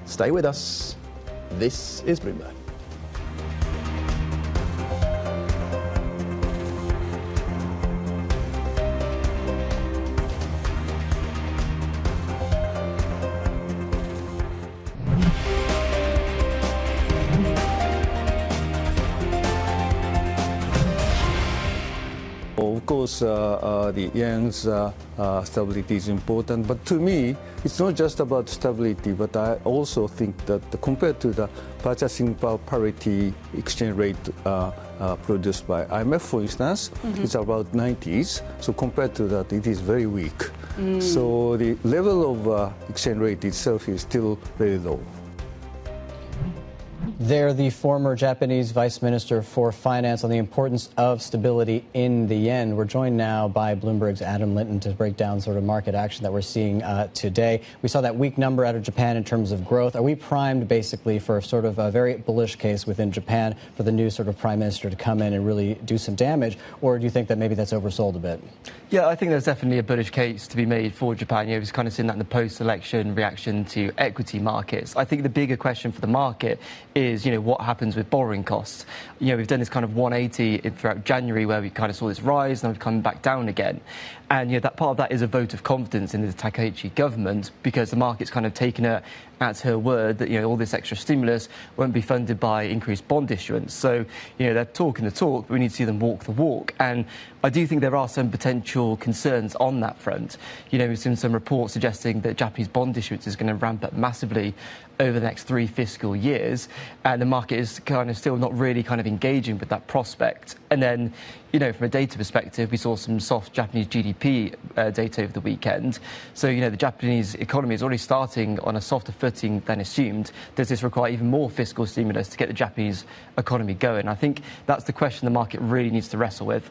Stay with us. This is Bloomberg. Of course, the yen's stability is important. But to me, it's not just about stability, but I also think that compared to the purchasing power parity exchange rate produced by IMF, for instance, it's about 90s. So compared to that, it is very weak. So the level of exchange rate itself is still very low. They're the former Japanese Vice Minister for Finance on the importance of stability in the yen. We're joined now by Bloomberg's Adam Linton to break down sort of market action that we're seeing today. We saw that weak number out of Japan in terms of growth. Are we primed basically for sort of a very bullish case within Japan for the new sort of prime minister to come in and really do some damage? Or do you think that maybe that's oversold a bit? Yeah, I think there's definitely a bullish case to be made for Japan. You know, we've kind of seen that in the post-election reaction to equity markets. I think the bigger question for the market is, you know, what happens with borrowing costs. You know, we've done this kind of 180 throughout January where we kind of saw this rise and we've come back down again. And, you know, that part of that is a vote of confidence in the Takaichi government because the market's kind of taken her at her word that, you know, all this extra stimulus won't be funded by increased bond issuance. So, you know, they're talking the talk, but we need to see them walk the walk. And I do think there are some potential concerns on that front. You know, we've seen some reports suggesting that Japanese bond issuance is going to ramp up massively over the next 3 fiscal years, and the market is kind of still not really kind of engaging with that prospect. And then, you know, from a data perspective, we saw some soft Japanese GDP data over the weekend. So, you know, the Japanese economy is already starting on a softer footing than assumed. Does this require even more fiscal stimulus to get the Japanese economy going? I think that's the question the market really needs to wrestle with.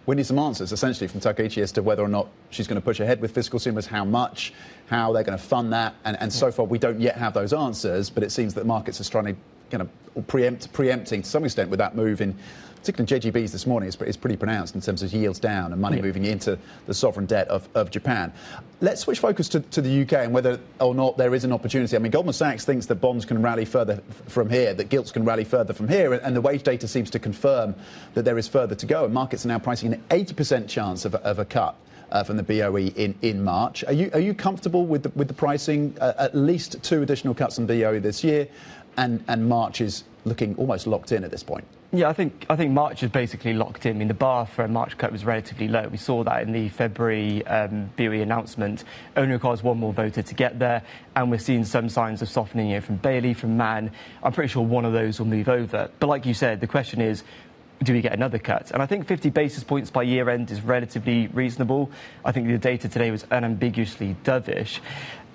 We need some answers, essentially, from Takaichi as to whether or not she's going to push ahead with fiscal stimulus, how much, how they're going to fund that. And so far, we don't yet have those answers, but it seems that markets are trying to kind of preempting to some extent with that move in, particularly JGBs this morning, is pretty pronounced in terms of yields down and money moving into the sovereign debt of Japan. Let's switch focus to the UK and whether or not there is an opportunity. I mean, Goldman Sachs thinks that bonds can rally further from here, that gilts can rally further from here, and the wage data seems to confirm that there is further to go. And markets are now pricing an 80% chance of a cut from the BOE in March. Are you comfortable with the pricing? At least 2 additional cuts in BOE this year, and March is looking almost locked in at this point. Yeah, I think March is basically locked in. I mean, the bar for a March cut was relatively low. We saw that in the February BOE announcement. Only requires one more voter to get there, and we're seeing some signs of softening, you know, from Bailey, from Mann. I'm pretty sure one of those will move over. But like you said, the question is, do we get another cut? And I think 50 basis points by year end is relatively reasonable. I think the data today was unambiguously dovish.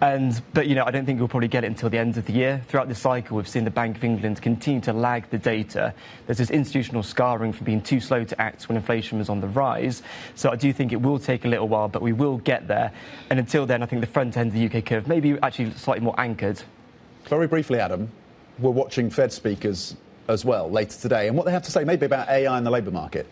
But, you know, I don't think we'll probably get it until the end of the year. Throughout the cycle, we've seen the Bank of England continue to lag the data. There's this institutional scarring from being too slow to act when inflation was on the rise. So I do think it will take a little while, but we will get there. And until then, I think the front end of the UK curve may be actually slightly more anchored. Very briefly, Adam, we're watching Fed speakers as well later today, and what they have to say maybe about AI in the labour market.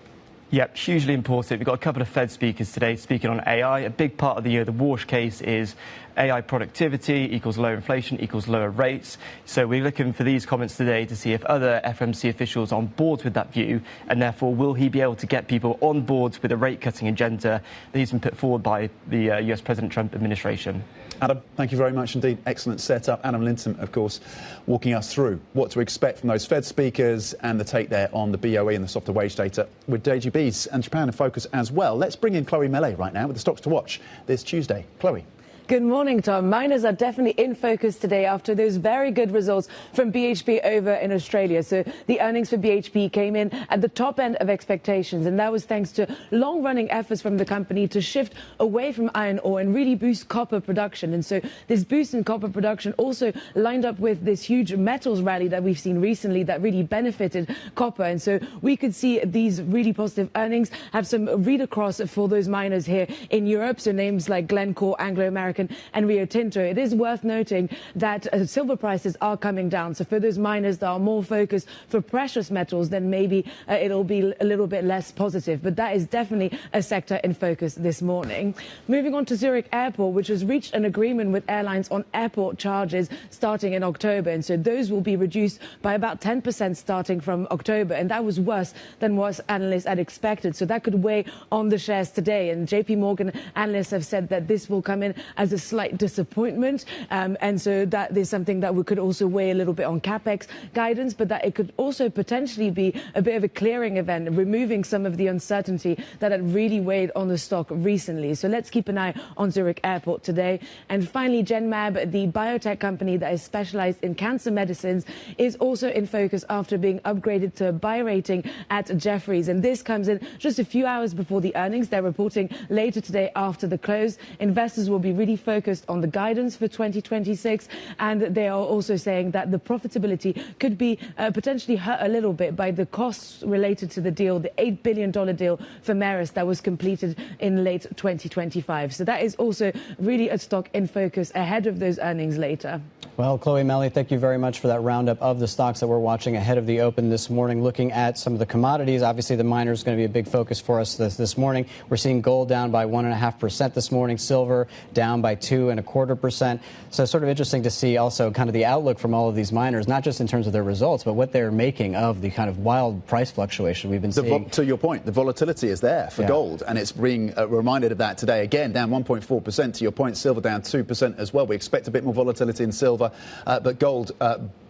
Yep, hugely important. We've got a couple of Fed speakers today speaking on AI. A big part of the wash case is AI productivity equals lower inflation equals lower rates. So we're looking for these comments today to see if other FMC officials are on board with that view, and therefore will he be able to get people on board with a rate-cutting agenda that he's been put forward by the US President Trump administration. Adam, thank you very much indeed. Excellent setup. Adam Linton, of course, walking us through what to expect from those Fed speakers and the take there on the BOE and the softer wage data with JGBs and Japan in focus as well. Let's bring in Chloe Mellet right now with the stocks to watch this Tuesday. Chloe. Good morning, Tom. Miners are definitely in focus today after those very good results from BHP over in Australia. So the earnings for BHP came in at the top end of expectations, and that was thanks to long-running efforts from the company to shift away from iron ore and really boost copper production. And so this boost in copper production also lined up with this huge metals rally that we've seen recently that really benefited copper. And so we could see these really positive earnings have some read across for those miners here in Europe. So names like Glencore, Anglo American and Rio Tinto. It is worth noting that silver prices are coming down. So for those miners that are more focused for precious metals, then maybe it'll be a little bit less positive. But that is definitely a sector in focus this morning. Moving on to Zurich Airport, which has reached an agreement with airlines on airport charges starting in October. And so those will be reduced by about 10% starting from October. And that was worse than what analysts had expected. So that could weigh on the shares today. And JP Morgan analysts have said that this will come in as as a slight disappointment. And so that is something that we could also weigh a little bit on CapEx guidance, but that it could also potentially be a bit of a clearing event, removing some of the uncertainty that had really weighed on the stock recently. So let's keep an eye on Zurich Airport today. And finally, Genmab, the biotech company that is specialized in cancer medicines, is also in focus after being upgraded to a buy rating at Jefferies. And this comes in just a few hours before the earnings. They're reporting later today after the close. Investors will be really focused on the guidance for 2026, and they are also saying that the profitability could be potentially hurt a little bit by the costs related to the deal, the $8 billion deal for Merus that was completed in late 2025. So that is also really a stock in focus ahead of those earnings later. Well, Chloe, Melly, thank you very much for that roundup of the stocks that we're watching ahead of the open this morning. Looking at some of the commodities, obviously the miners is going to be a big focus for us this morning. We're seeing gold down by 1.5% this morning, silver down by 2.25%. So sort of interesting to see also kind of the outlook from all of these miners, not just in terms of their results, but what they're making of the kind of wild price fluctuation we've been seeing. To your point, the volatility is there for gold, and it's being reminded of that today. Again, down 1.4%. To your point, silver down 2% as well. We expect a bit more volatility in silver, but gold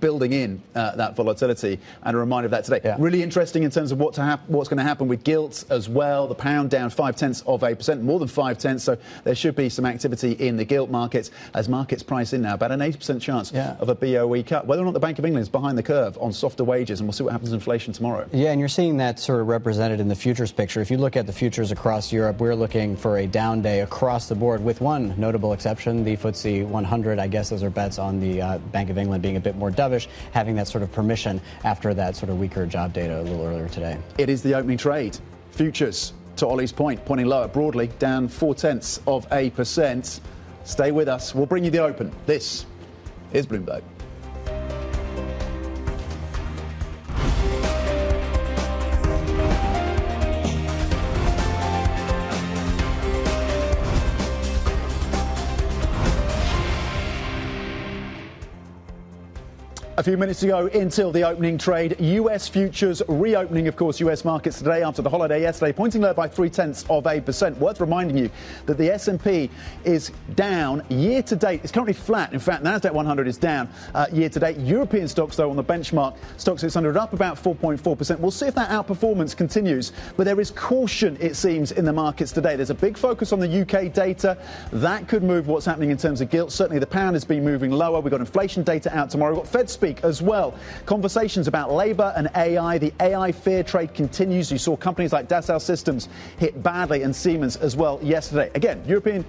building in that volatility, and a reminder of that today. Yeah. Really interesting in terms of what's going to happen with gilts as well. The pound down 0.5%, more than 0.5%. So there should be some activity in the gilt markets as markets price in now about an 80% chance of a BOE cut. Whether or not the Bank of England is behind the curve on softer wages, and we'll see what happens with inflation tomorrow. Yeah, and you're seeing that sort of represented in the futures picture. If you look at the futures across Europe, we're looking for a down day across the board, with one notable exception, the FTSE 100. I guess those are bets on the Bank of England being a bit more dovish, having that sort of permission after that sort of weaker job data a little earlier today. It is the opening trade. Futures, to Ollie's point, pointing lower broadly, down 0.4%. Stay with us. We'll bring you the open. This is Bloomberg. A few minutes to go until the opening trade. US futures reopening, of course, US markets today after the holiday yesterday, pointing lower by 0.3%. Worth reminding you that the S&P is down year to date. It's currently flat. In fact, Nasdaq 100 is down year to date. European stocks, though, on the benchmark, Stoxx 600 up about 4.4%. We'll see if that outperformance continues. But there is caution, it seems, in the markets today. There's a big focus on the UK data. That could move what's happening in terms of gilt. Certainly the pound has been moving lower. We've got inflation data out tomorrow. We've got Fed speak as well. Conversations about labour and AI. The AI fear trade continues. You saw companies like Dassault Systems hit badly, and Siemens as well yesterday. Again,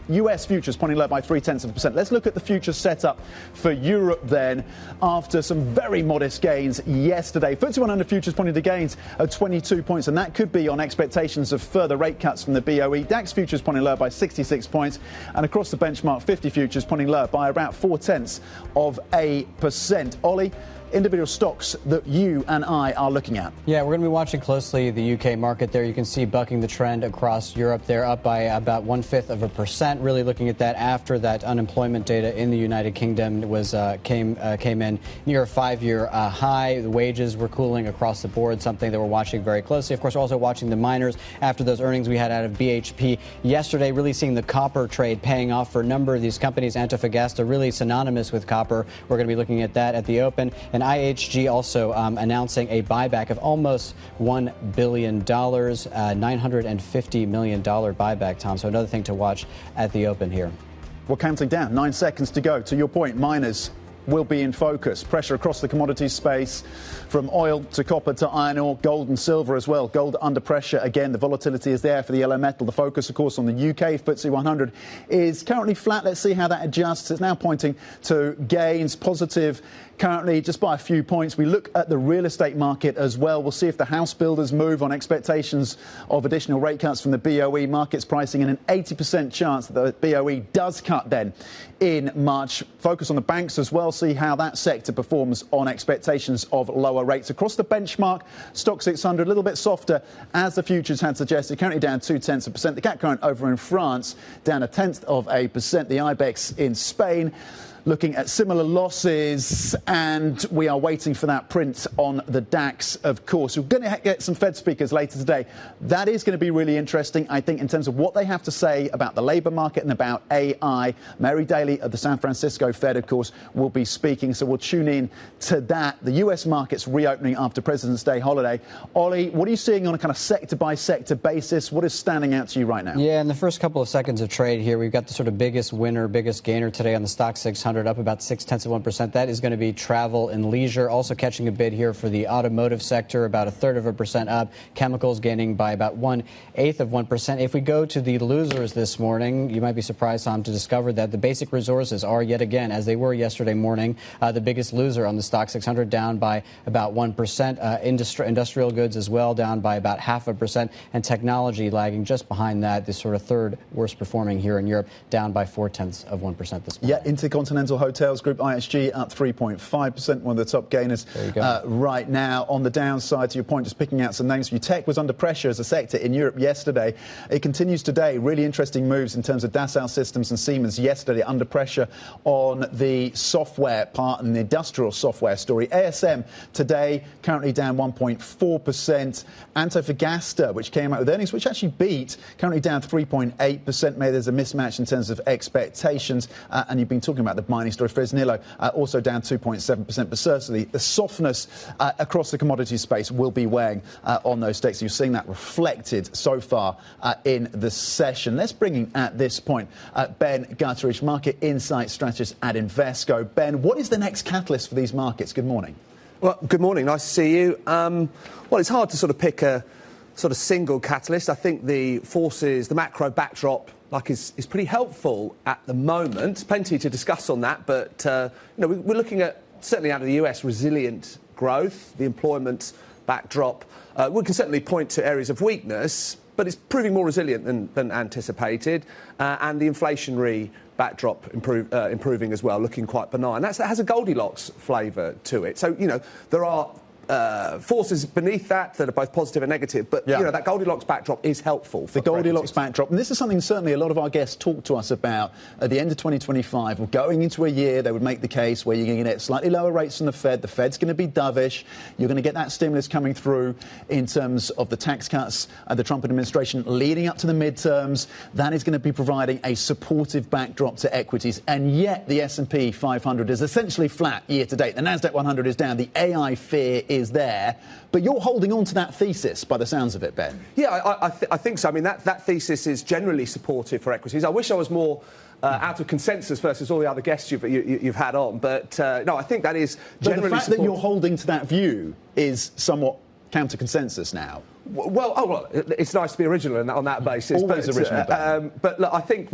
US futures pointing low by 0.3%. Let's look at the futures setup for Europe then, after some very modest gains yesterday. FTSE 100 futures pointing to gains of 22 points, and that could be on expectations of further rate cuts from the BOE. DAX futures pointing lower by 66 points, and across the benchmark 50 futures pointing lower by about 0.4%. Ollie, individual stocks that you and I are looking at. Yeah, we're going to be watching closely the UK market there. You can see bucking the trend across Europe. They're up by about 0.1%. Really looking at that after that unemployment data in the United Kingdom was came in near a 5-year high. The wages were cooling across the board, something that we're watching very closely. Of course, we're also watching the miners after those earnings we had out of BHP yesterday. Really seeing the copper trade paying off for a number of these companies. Antofagasta really synonymous with copper. We're going to be looking at that at the open. And IHG also announcing a buyback of almost $1 billion, $950 million buyback, Tom. So another thing to watch at the open here. We're counting down. 9 seconds to go. To your point, miners will be in focus. Pressure across the commodities space, from oil to copper to iron ore, gold and silver as well. Gold under pressure again. The volatility is there for the yellow metal. The focus, of course, on the UK FTSE 100 is currently flat. Let's see how that adjusts. It's now pointing to gains, positive currently just by a few points. We look at the real estate market as well. We'll see if the house builders move on expectations of additional rate cuts from the BOE. Markets pricing in an 80% chance that the BOE does cut then in March. Focus on the banks as well. See how that sector performs on expectations of lower rates. Across the benchmark, Stoxx 600 a little bit softer as the futures had suggested. Currently down 0.2%. The CAC current over in France down 0.1%. The IBEX in Spain looking at similar losses, and we are waiting for that print on the DAX, of course. We're going to get some Fed speakers later today. That is going to be really interesting, I think, in terms of what they have to say about the labour market and about AI. Mary Daly of the San Francisco Fed, of course, will be speaking, so we'll tune in to that. The US markets reopening after President's Day holiday. Ollie, what are you seeing on a kind of sector-by-sector basis? What is standing out to you right now? Yeah, in the first couple of seconds of trade here, we've got the sort of biggest winner, biggest gainer today on the stock 600, up about 0.6%. That is going to be travel and leisure. Also catching a bid here for the automotive sector, about 1/3% up. Chemicals gaining by about 1/8%. If we go to the losers this morning, you might be surprised, Tom, to discover that the basic resources are yet again, as they were yesterday morning, the biggest loser on the stock 600, down by about 1%. Industrial goods as well, down by about 0.5%. And technology lagging just behind that, the sort of third worst performing here in Europe, down by 0.4% this morning. Yeah, Intercontinental Hotels Group, IHG, up 3.5%, one of the top gainers right now. On the downside, to your point, just picking out some names for you, tech was under pressure as a sector in Europe yesterday. It continues today. Really interesting moves in terms of Dassault Systems and Siemens yesterday, under pressure on the software part and the industrial software story. ASM today currently down 1.4%. Antofagasta, which came out with earnings which actually beat, currently down 3.8%. Maybe there's a mismatch in terms of expectations. And you've been talking about the mining story. Fresnillo also down 2.7%. But certainly the softness across the commodity space will be weighing on those stakes. You're seeing that reflected so far in the session. Let's bring in at this point Ben Gutteridge, market insight strategist at Invesco. Ben, what is the next catalyst for these markets? Good morning. Well, good morning. Nice to see you. Well, it's hard to sort of pick a sort of single catalyst. I think the forces, the macro backdrop, is pretty helpful at the moment. Plenty to discuss on that, but we're looking at, certainly out of the US, resilient growth, the employment backdrop. We can certainly point to areas of weakness, but it's proving more resilient than anticipated, and the inflationary backdrop improving as well, looking quite benign. That has a Goldilocks flavour to it. So, there are forces beneath that are both positive and negative, but that Goldilocks backdrop is helpful. The Goldilocks backdrop, and this is something certainly a lot of our guests talk to us about at the end of 2025. We're going into a year, they would make the case where you're going to get slightly lower rates from the Fed. The Fed's going to be dovish. You're going to get that stimulus coming through in terms of the tax cuts, the Trump administration leading up to the midterms. That is going to be providing a supportive backdrop to equities, and yet the S&P 500 is essentially flat year to date. The Nasdaq 100 is down. The AI fear is there, but you're holding on to that thesis by the sounds of it, Ben. Yeah, I think so. I mean, that thesis is generally supportive for equities. I wish I was more out of consensus versus all the other guests you've had on, but no, I think that is generally. But the fact that you're holding to that view is somewhat counter consensus now. Well, it's nice to be original on that basis. Always original. But look, I think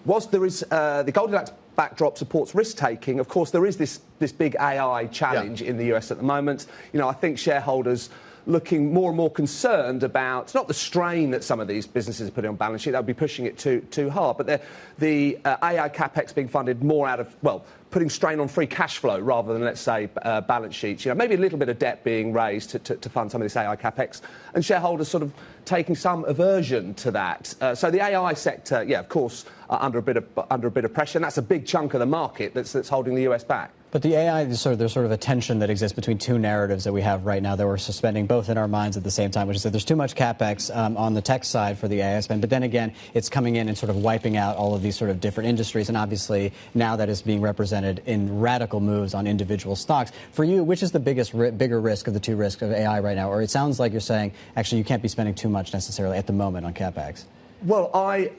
whilst there is the Goldilocks backdrop supports risk taking, of course there is this big AI challenge in the US at the moment. I think shareholders looking more and more concerned about not the strain that some of these businesses are putting on balance sheet, that would be pushing it too hard, but the AI capex being funded more out of, putting strain on free cash flow rather than, let's say, balance sheets. Maybe a little bit of debt being raised to fund some of this AI capex, and shareholders sort of taking some aversion to that. So the AI sector, of course, under a bit of pressure, and that's a big chunk of the market that's holding the US back. But the AI, there's sort of a tension that exists between two narratives that we have right now that we're suspending both in our minds at the same time, which is that there's too much capex on the tech side for the AI spend, but then again, it's coming in and sort of wiping out all of these sort of different industries, and obviously now that is being represented in radical moves on individual stocks. For you, which is the bigger risk of the two risks of AI right now? Or it sounds like you're saying, actually, you can't be spending too much necessarily at the moment on capex. Well, I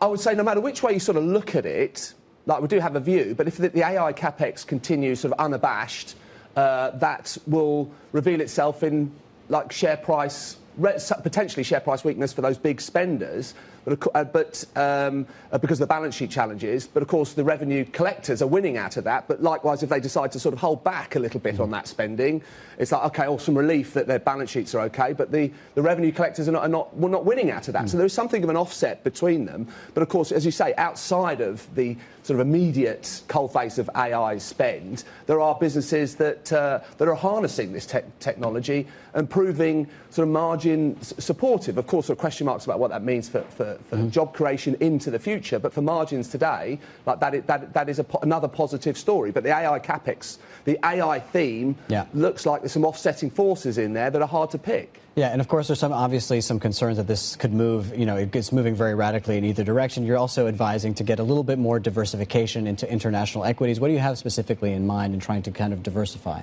would say no matter which way you sort of look at it, we do have a view, but if the AI capex continues sort of unabashed, that will reveal itself in share price, potentially share price weakness for those big spenders. But because of the balance sheet challenges, but of course the revenue collectors are winning out of that. But likewise, if they decide to sort of hold back a little bit on that spending, it's some relief that their balance sheets are okay, but the revenue collectors are not winning out of that. So there is something of an offset between them. But of course, as you say, outside of the sort of immediate coalface of AI spend, there are businesses that are harnessing this technology and proving sort of margin supportive. Of course, there are question marks about what that means for for job creation into the future. But for margins today, like that is another positive story. But the AI capex, the AI theme, looks like there's some offsetting forces in there that are hard to pick. Yeah, and of course there's obviously some concerns that this could move, it's moving very radically in either direction. You're also advising to get a little bit more diversification into international equities. What do you have specifically in mind in trying to kind of diversify?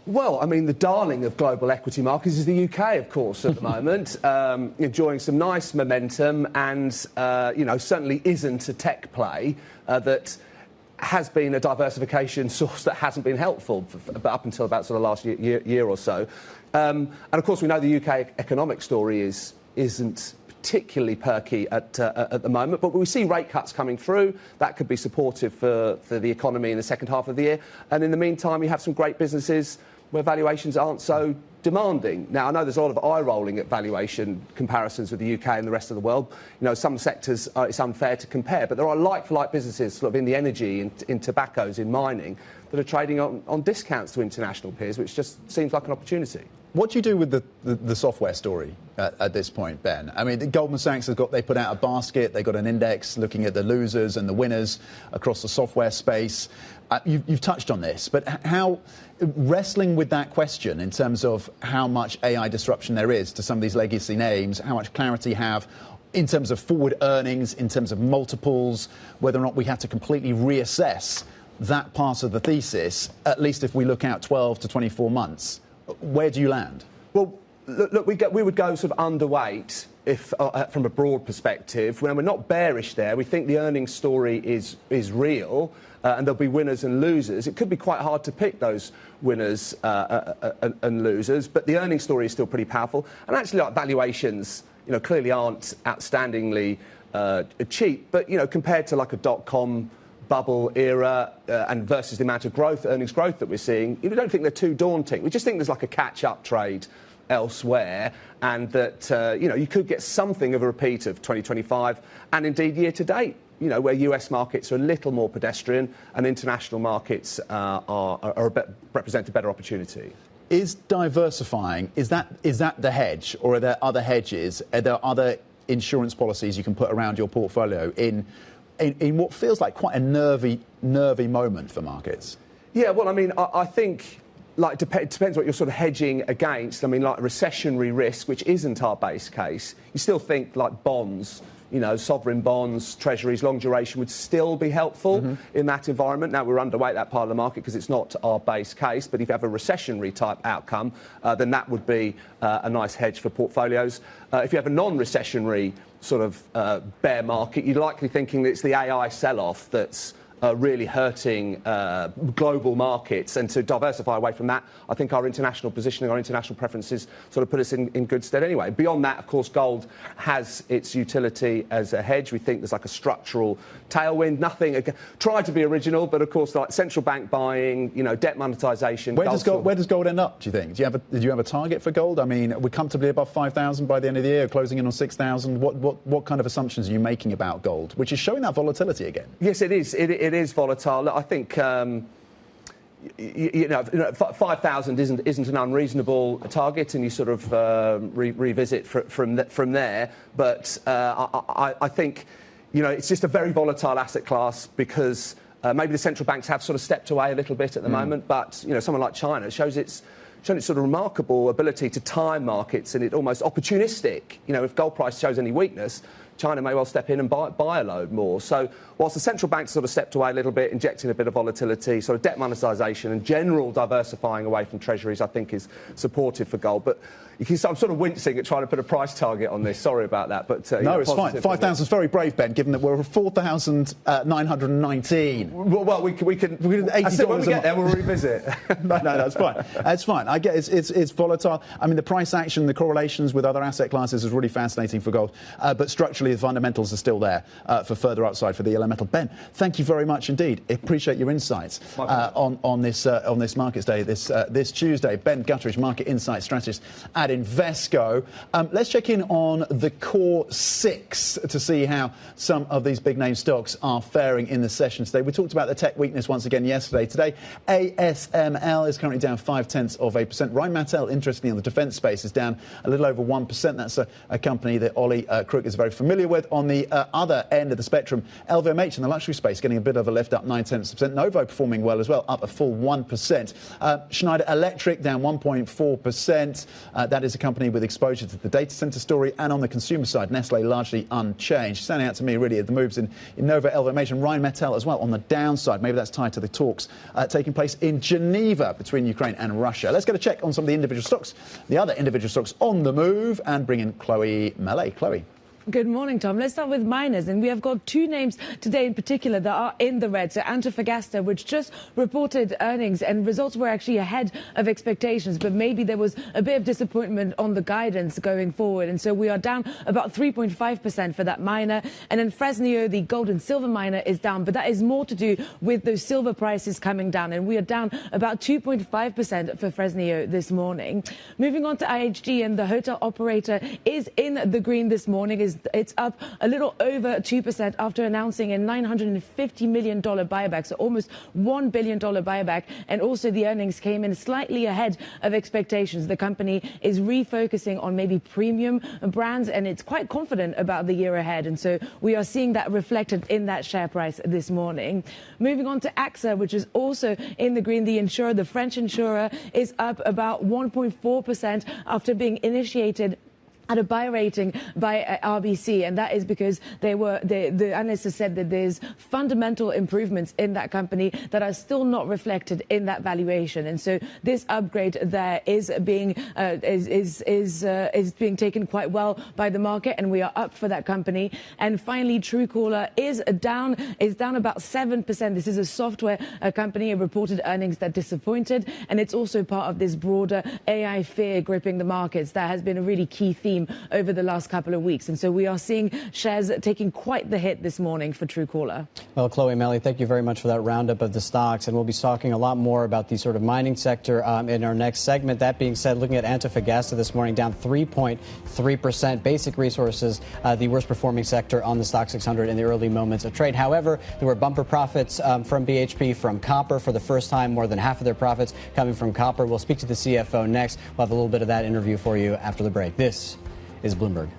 Well, I mean, the darling of global equity markets is the UK, of course, at the moment, enjoying some nice momentum and, certainly isn't a tech play that has been a diversification source that hasn't been helpful up until about sort of last year or so. And, of course, we know the UK economic story isn't particularly perky at the moment, but we see rate cuts coming through. That could be supportive for the economy in the second half of the year. And in the meantime, you have some great businesses where valuations aren't so demanding. Now, I know there's a lot of eye-rolling at valuation comparisons with the UK and the rest of the world. Some sectors, it's unfair to compare, but there are like-for-like businesses sort of in the energy, in tobaccos, in mining, that are trading on discounts to international peers, which just seems like an opportunity. What do you do with the software story at this point, Ben? I mean, Goldman Sachs they put out a basket, they got an index looking at the losers and the winners across the software space. You've touched on this, but how wrestling with that question in terms of how much AI disruption there is to some of these legacy names, how much clarity you have in terms of forward earnings, in terms of multiples, whether or not we have to completely reassess that part of the thesis, at least if we look out 12 to 24 months. Where do you land? Well, look, we would go sort of underweight if, from a broad perspective. When we're not bearish there, we think the earnings story is real, and there'll be winners and losers. It could be quite hard to pick those winners and losers, but the earnings story is still pretty powerful. And actually, like, valuations, clearly aren't outstandingly cheap, but compared to like a .com bubble era and versus the amount of growth, earnings growth that we're seeing, we don't think they're too daunting. We just think there's like a catch-up trade elsewhere, and that you could get something of a repeat of 2025 and indeed year to date, where US markets are a little more pedestrian and international markets represent a better opportunity. Is diversifying, is that the hedge, or are there other hedges? Are there other insurance policies you can put around your portfolio in what feels like quite a nervy moment for markets? Yeah, well, I mean, I think, like, it depends what you're sort of hedging against. I mean, like recessionary risk, which isn't our base case, you still think like bonds, sovereign bonds, treasuries, long duration would still be helpful in that environment. Now, we're underweight that part of the market because it's not our base case, but if you have a recessionary type outcome, then that would be a nice hedge for portfolios. If you have a non-recessionary sort of bear market, you're likely thinking that it's the AI sell-off that's really hurting global markets, and to diversify away from that, I think our international positioning, our international preferences sort of put us in good stead anyway. Beyond that, of course, gold has its utility as a hedge. We think there's like a structural tailwind. Nothing, tried to be original, but of course, like central bank buying, debt monetisation. Where does gold end up, do you think? Do you have a target for gold? I mean, we're comfortably above 5,000 by the end of the year, closing in on 6,000. What kind of assumptions are you making about gold, which is showing that volatility again? Yes, it is. It is volatile. I think 5,000 isn't an unreasonable target, and you sort of revisit from there. But I think it's just a very volatile asset class because maybe the central banks have sort of stepped away a little bit at the moment. But someone like China shows its sort of remarkable ability to time markets, and it almost opportunistic. If gold price shows any weakness, China may well step in and buy a load more. So whilst the central banks sort of stepped away a little bit, injecting a bit of volatility, sort of debt monetisation and general diversifying away from treasuries, I think is supportive for gold. But I'm sort of wincing at trying to put a price target on this. Sorry about that. But no, it's fine. 5,000 is very brave, Ben, given that we're at 4,919. Well, we can $80. When we get there, we'll revisit. no, that's fine. That's fine. I get it's volatile. I mean, the price action, the correlations with other asset classes is really fascinating for gold. But structurally, the fundamentals are still there for further upside for the elemental. Ben, thank you very much indeed. Appreciate your insights on this Markets Day this Tuesday. Ben Gutteridge, Market Insight Strategist at Invesco. Let's check in on the core six to see how some of these big name stocks are faring in the session today. We talked about the tech weakness once again yesterday. Today, ASML is currently down 0.5%. Rheinmetall, interestingly, on the defence space is down a little over 1%. That's a company that Ollie Crook is very familiar familiar with. On the other end of the spectrum, LVMH in the luxury space getting a bit of a lift, up 0.9%. Novo performing well as well, up a full 1%. Schneider Electric down 1.4%. That is a company with exposure to the data center story. And on the consumer side, Nestle largely unchanged. Standing out to me really are the moves in Novo, LVMH and Rheinmetall as well on the downside. Maybe that's tied to the talks taking place in Geneva between Ukraine and Russia. Let's get a check on some of the individual stocks, the other individual stocks on the move, and bring in Chloe Mallet. Chloe. Good morning, Tom. Let's start with miners, and we have got two names today in particular that are in the red. So Antofagasta, which just reported earnings and results were actually ahead of expectations, but maybe there was a bit of disappointment on the guidance going forward, and so we are down about 3.5% for that miner. And then Fresnillo, the gold and silver miner, is down, but that is more to do with those silver prices coming down, and we are down about 2.5% for Fresnillo this morning. Moving on to IHG, and the hotel operator is in the green this morning. It's up a little over 2% after announcing a $950 million buyback, so almost $1 billion buyback. And also the earnings came in slightly ahead of expectations. The company is refocusing on maybe premium brands, and it's quite confident about the year ahead. And so we are seeing that reflected in that share price this morning. Moving on to AXA, which is also in the green. The insurer, the French insurer, is up about 1.4% after being initiated at a buy rating by RBC, and that is because the analysts have said that there's fundamental improvements in that company that are still not reflected in that valuation, and so this upgrade there is being taken quite well by the market, and we are up for that company. And finally, Truecaller is down about 7%. This is a software company. It reported earnings that disappointed, and it's also part of this broader AI fear gripping the markets. That has been a really key theme over the last couple of weeks, and so we are seeing shares taking quite the hit this morning for Truecaller. Well, Chloe Mallet, thank you very much for that roundup of the stocks, and we'll be talking a lot more about the sort of mining sector in our next segment. That being said, looking at Antofagasta this morning, down 3.3%. Basic Resources, the worst performing sector on the Stock 600 in the early moments of trade. However, there were bumper profits from BHP, from copper for the first time, more than half of their profits coming from copper. We'll speak to the CFO next. We'll have a little bit of that interview for you after the break. This is Bloomberg.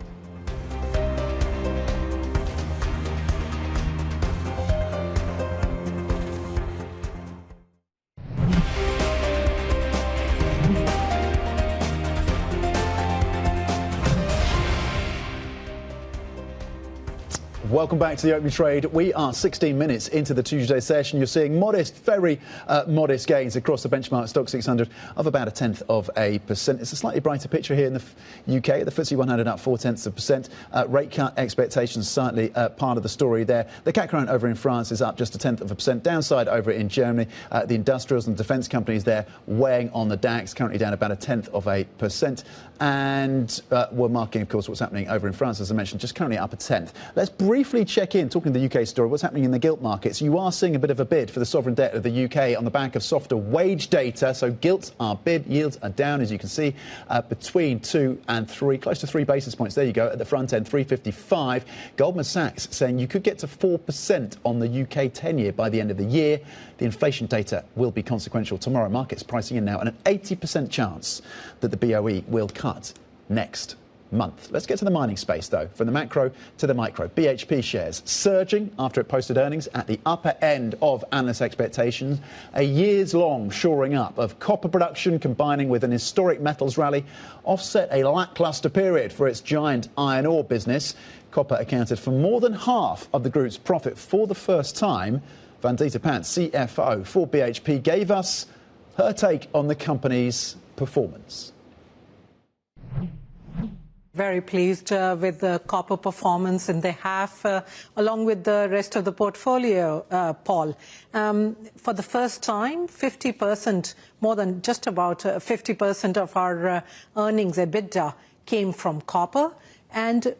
Welcome back to the opening trade. We are 16 minutes into the Tuesday session. You're seeing very modest gains across the benchmark Stock 600 of about 0.1%. It's a slightly brighter picture here in the UK. The FTSE 100 up 0.4%. Rate cut expectations certainly part of the story there. The CAC 40 over in France is up just 0.1%. Downside over in Germany. The industrials and defence companies there weighing on the DAX, currently down about 0.1%. And we're marking, of course, what's happening over in France, as I mentioned, just currently up 1/10. Let's briefly check in, talking to the UK story, what's happening in the gilt markets. You are seeing a bit of a bid for the sovereign debt of the UK on the back of softer wage data. So gilts are bid, yields are down, as you can see, between 2 and 3, close to 3 basis points. There you go, at the front end, 355. Goldman Sachs saying you could get to 4% on the UK 10-year by the end of the year. The inflation data will be consequential tomorrow. Markets pricing in now and an 80% chance that the BOE will cut next month. Let's get to the mining space, though, from the macro to the micro. BHP shares surging after it posted earnings at the upper end of analyst expectations. A years-long shoring up of copper production combining with an historic metals rally offset a lacklustre period for its giant iron ore business. Copper accounted for more than half of the group's profit for the first time. Vandita Pant, CFO for BHP, gave us her take on the company's performance. Very pleased with the copper performance in the half, along with the rest of the portfolio, Paul. For the first time, 50%, more than just about 50% of our earnings, EBITDA, came from copper, and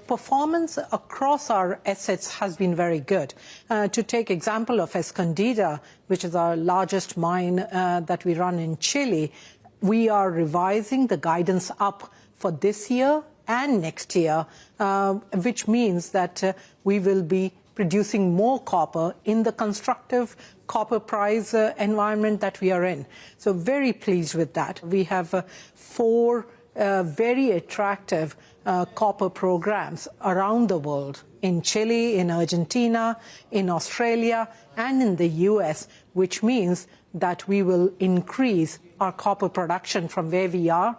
performance across our assets has been very good. To take example of Escondida, which is our largest mine that we run in Chile, we are revising the guidance up for this year and next year, which means that we will be producing more copper in the constructive copper price environment that we are in. So very pleased with that. We have 4 very attractive copper programs around the world, in Chile, in Argentina, in Australia, and in the US, which means that we will increase our copper production from where we are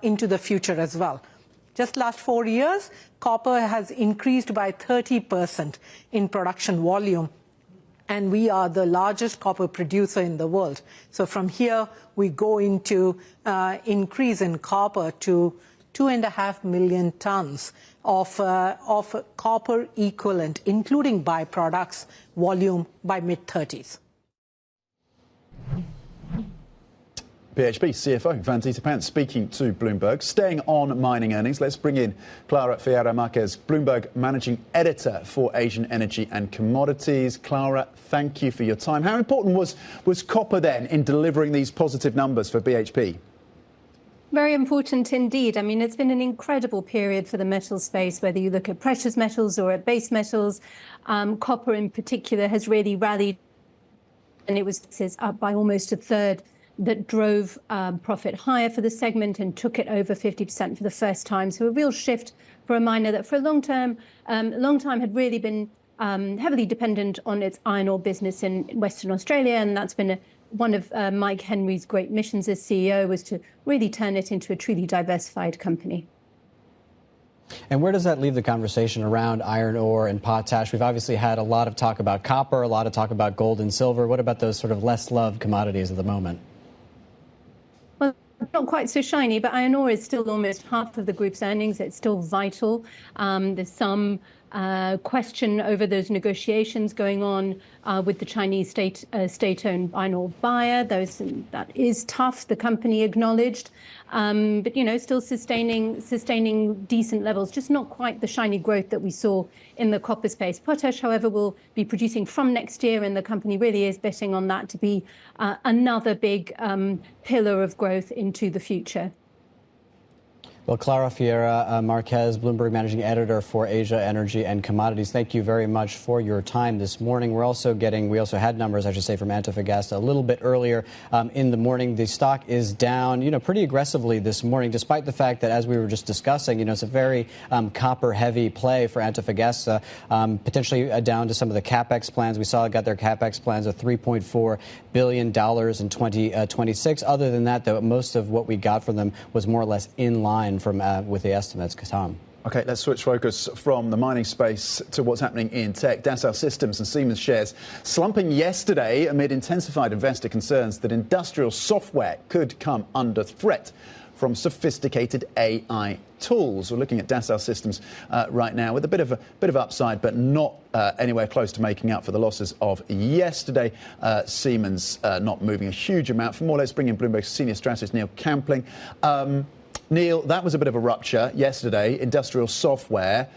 into the future as well. Just last 4 years, copper has increased by 30% in production volume, and we are the largest copper producer in the world. So from here, we go into increase in copper to 2.5 million tons of copper equivalent, including byproducts, volume by mid-30s. BHP CFO Vandita Pant speaking to Bloomberg. Staying on mining earnings, let's bring in Clara Fiera Marquez, Bloomberg Managing Editor for Asian Energy and Commodities. Clara, thank you for your time. How important was copper then in delivering these positive numbers for BHP? Very important indeed. I mean, it's been an incredible period for the metal space, whether you look at precious metals or at base metals. Copper in particular has really rallied, and it was up by almost a third. That drove profit higher for the segment and took it over 50% for the first time. So a real shift for a miner that for a long time had really been heavily dependent on its iron ore business in Western Australia. And that's been one of Mike Henry's great missions as CEO, was to really turn it into a truly diversified company. And where does that leave the conversation around iron ore and potash? We've obviously had a lot of talk about copper, a lot of talk about gold and silver. What about those sort of less loved commodities at the moment? Not quite so shiny, but iron ore is still almost half of the group's earnings. It's still vital. There's some question over those negotiations going on with the Chinese state-owned iron ore buyer. That is tough, the company acknowledged. But, you know, still sustaining decent levels, just not quite the shiny growth that we saw in the copper space. Potash, however, will be producing from next year, and the company really is betting on that to be another big pillar of growth into the future. Well, Clara Fiera Marquez, Bloomberg Managing Editor for Asia Energy and Commodities, thank you very much for your time this morning. We also had numbers, I should say, from Antofagasta a little bit earlier in the morning. The stock is down, pretty aggressively this morning, despite the fact that, as we were just discussing, it's a very copper-heavy play for Antofagasta, potentially down to some of the capex plans. We saw it got their capex plans of $3.4 billion in 2026. Other than that, though, most of what we got from them was more or less in line with the estimates. Tom. OK, let's switch focus from the mining space to what's happening in tech. Dassault Systems and Siemens shares slumping yesterday amid intensified investor concerns that industrial software could come under threat from sophisticated AI tools. We're looking at Dassault Systems right now with a bit of upside, but not anywhere close to making up for the losses of yesterday. Siemens not moving a huge amount. For more, let's bring in Bloomberg's senior strategist Neil Campling. Neil, that was a bit of a rupture yesterday, industrial software.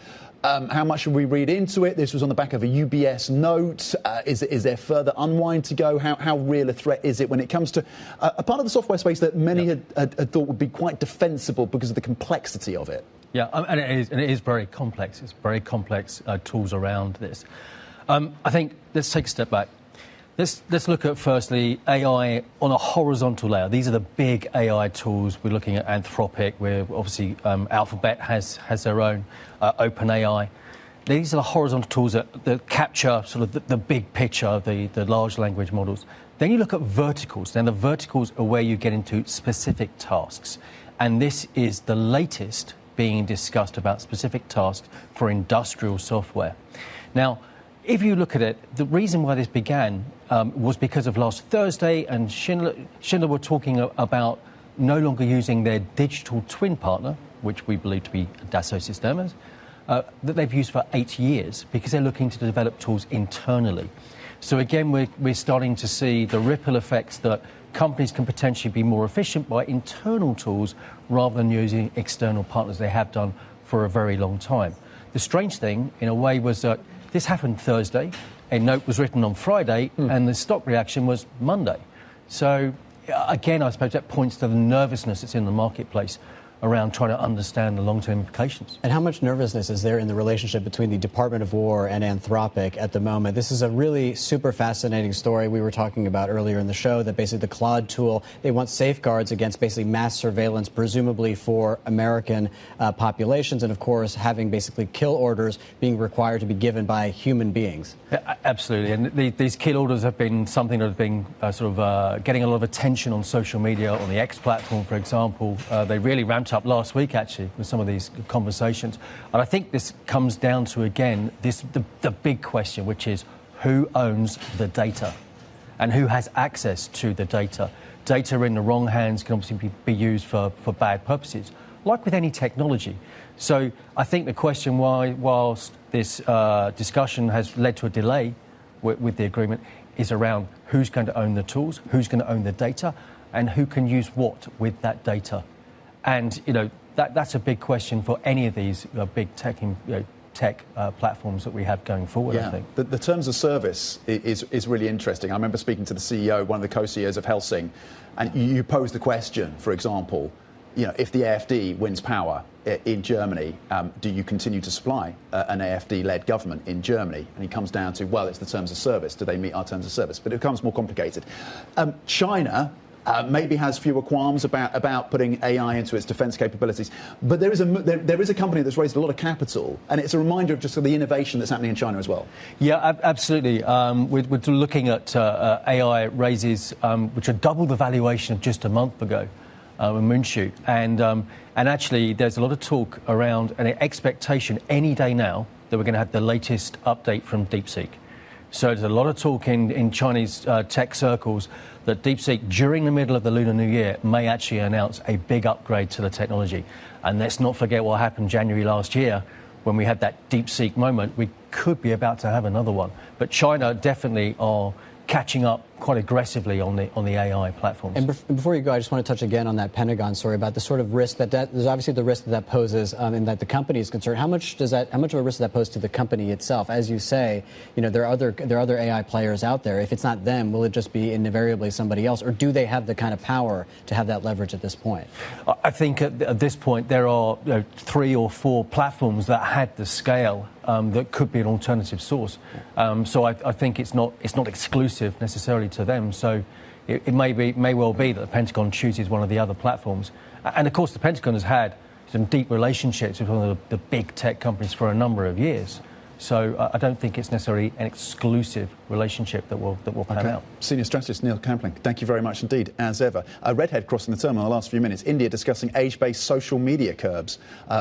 How much should we read into it? This was on the back of a UBS note. Is there further unwind to go? How real a threat is it when it comes to a part of the software space that many had thought would be quite defensible because of the complexity of it? Yeah, and it is very complex. It's very complex tools around this. I think let's take a step back. Let's look at, firstly, AI on a horizontal layer. These are the big AI tools. We're looking at Anthropic, where obviously Alphabet has their own OpenAI. These are the horizontal tools that capture sort of the big picture, the large language models. Then you look at verticals. Then the verticals are where you get into specific tasks. And this is the latest being discussed about specific tasks for industrial software. Now, if you look at it, the reason why this began was because of last Thursday, and Schindler were talking about no longer using their digital twin partner, which we believe to be Dassault Systems, that they've used for 8 years because they're looking to develop tools internally. So again, we're starting to see the ripple effects that companies can potentially be more efficient by internal tools rather than using external partners. They have done for a very long time. The strange thing, in a way, was that this happened Thursday, a note was written on Friday, and the stock reaction was Monday. So, again, I suppose that points to the nervousness that's in the marketplace around trying to understand the long-term implications. And how much nervousness is there in the relationship between the Department of War and Anthropic at the moment? This is a really super fascinating story we were talking about earlier in the show, that basically the Claude tool, they want safeguards against basically mass surveillance, presumably for American populations, and of course having basically kill orders being required to be given by human beings. Yeah, absolutely, and these kill orders have been something that has been getting a lot of attention on social media, on the X platform, for example. They really ramped up last week, actually, with some of these conversations. And I think this comes down to, again, the big question, which is who owns the data and who has access to the data. Data in the wrong hands can obviously be used for bad purposes, like with any technology. So I think the question why, whilst this discussion has led to a delay with the agreement, is around who's going to own the tools, who's going to own the data, and who can use what with that data. And, that's a big question for any of these big tech platforms that we have going forward, I think. The terms of service is really interesting. I remember speaking to the CEO, one of the co-CEOs of Helsing, and you posed the question, for example, if the AfD wins power in Germany, do you continue to supply an AfD-led government in Germany? And he comes down to, well, it's the terms of service. Do they meet our terms of service? But it becomes more complicated. China maybe has fewer qualms about putting AI into its defence capabilities. But there is a company that's raised a lot of capital, and it's a reminder of just the innovation that's happening in China as well. Yeah, absolutely. We're looking at AI raises which are double the valuation of just a month ago in Moonshoot. And actually, there's a lot of talk around an expectation any day now that we're going to have the latest update from DeepSeek. So there's a lot of talk in Chinese tech circles that DeepSeek, during the middle of the Lunar New Year, may actually announce a big upgrade to the technology. And let's not forget what happened January last year when we had that DeepSeek moment. We could be about to have another one. But China definitely are catching up quite aggressively on the AI platforms. And before you go, I just want to touch again on that Pentagon story about the sort of risk that there's obviously the risk that poses, and that the company is concerned. How much of a risk does that pose to the company itself? As you say, there are other AI players out there. If it's not them, will it just be invariably somebody else, or do they have the kind of power to have that leverage at this point? I think at this point there are 3 or 4 platforms that had the scale that could be an alternative source. So I think it's not exclusive necessarily to them. So it may well be that the Pentagon chooses one of the other platforms. And of course, the Pentagon has had some deep relationships with one of the big tech companies for a number of years. So I don't think it's necessarily an exclusive relationship that will pan out. Senior strategist Neil Campling, thank you very much indeed, as ever. A redhead crossing the terminal in the last few minutes. India discussing age-based social media curbs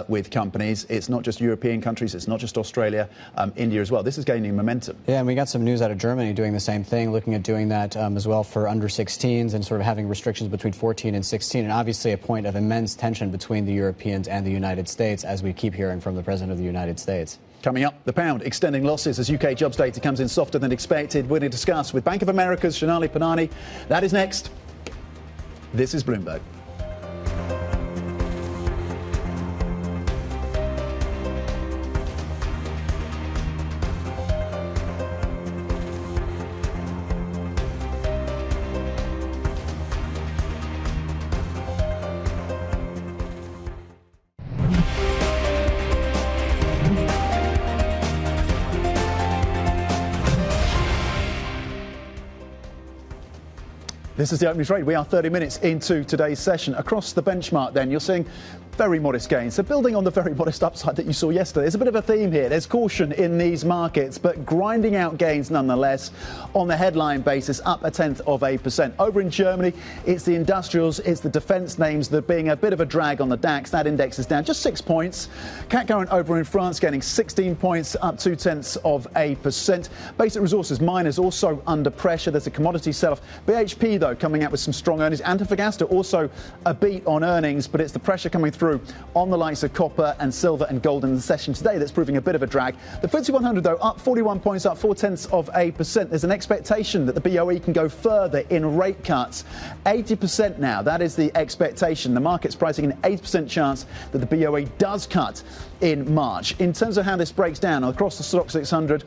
with companies. It's not just European countries, it's not just Australia, India as well. This is gaining momentum. Yeah, and we got some news out of Germany doing the same thing, looking at doing that as well for under 16s and sort of having restrictions between 14 and 16, and obviously a point of immense tension between the Europeans and the United States, as we keep hearing from the President of the United States. Coming up, the pound extending losses as UK jobs data comes in softer than expected. We're going to discuss with Bank of America's Sonali Punhani. That is next. This is Bloomberg. This is the opening trade. We are 30 minutes into today's session. Across the benchmark then, you're seeing very modest gains. So building on the very modest upside that you saw yesterday, there's a bit of a theme here. There's caution in these markets, but grinding out gains nonetheless. On the headline basis, up 0.1%. Over in Germany, it's the industrials, it's the defence names that are being a bit of a drag on the DAX. That index is down just 6 points. CAC current over in France gaining 16 points, up 0.2%. Basic resources, miners also under pressure. There's a commodity sell-off. BHP, though, coming out with some strong earnings. Antofagasta also a beat on earnings, but it's the pressure coming through on the likes of copper and silver and gold in the session today that's proving a bit of a drag. The FTSE 100, though, up 41 points, up 0.4%. There's an expectation that the BOE can go further in rate cuts. 80% now, that is the expectation. The market's pricing an 80% chance that the BOE does cut in March. In terms of how this breaks down across the Stock 600,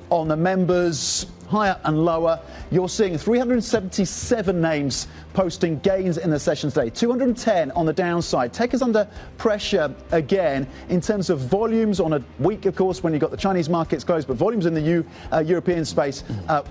on the members, higher and lower. You're seeing 377 names posting gains in the sessions today, 210 on the downside. Tech is under pressure again in terms of volumes on a week, of course, when you've got the Chinese markets closed, but volumes in the European space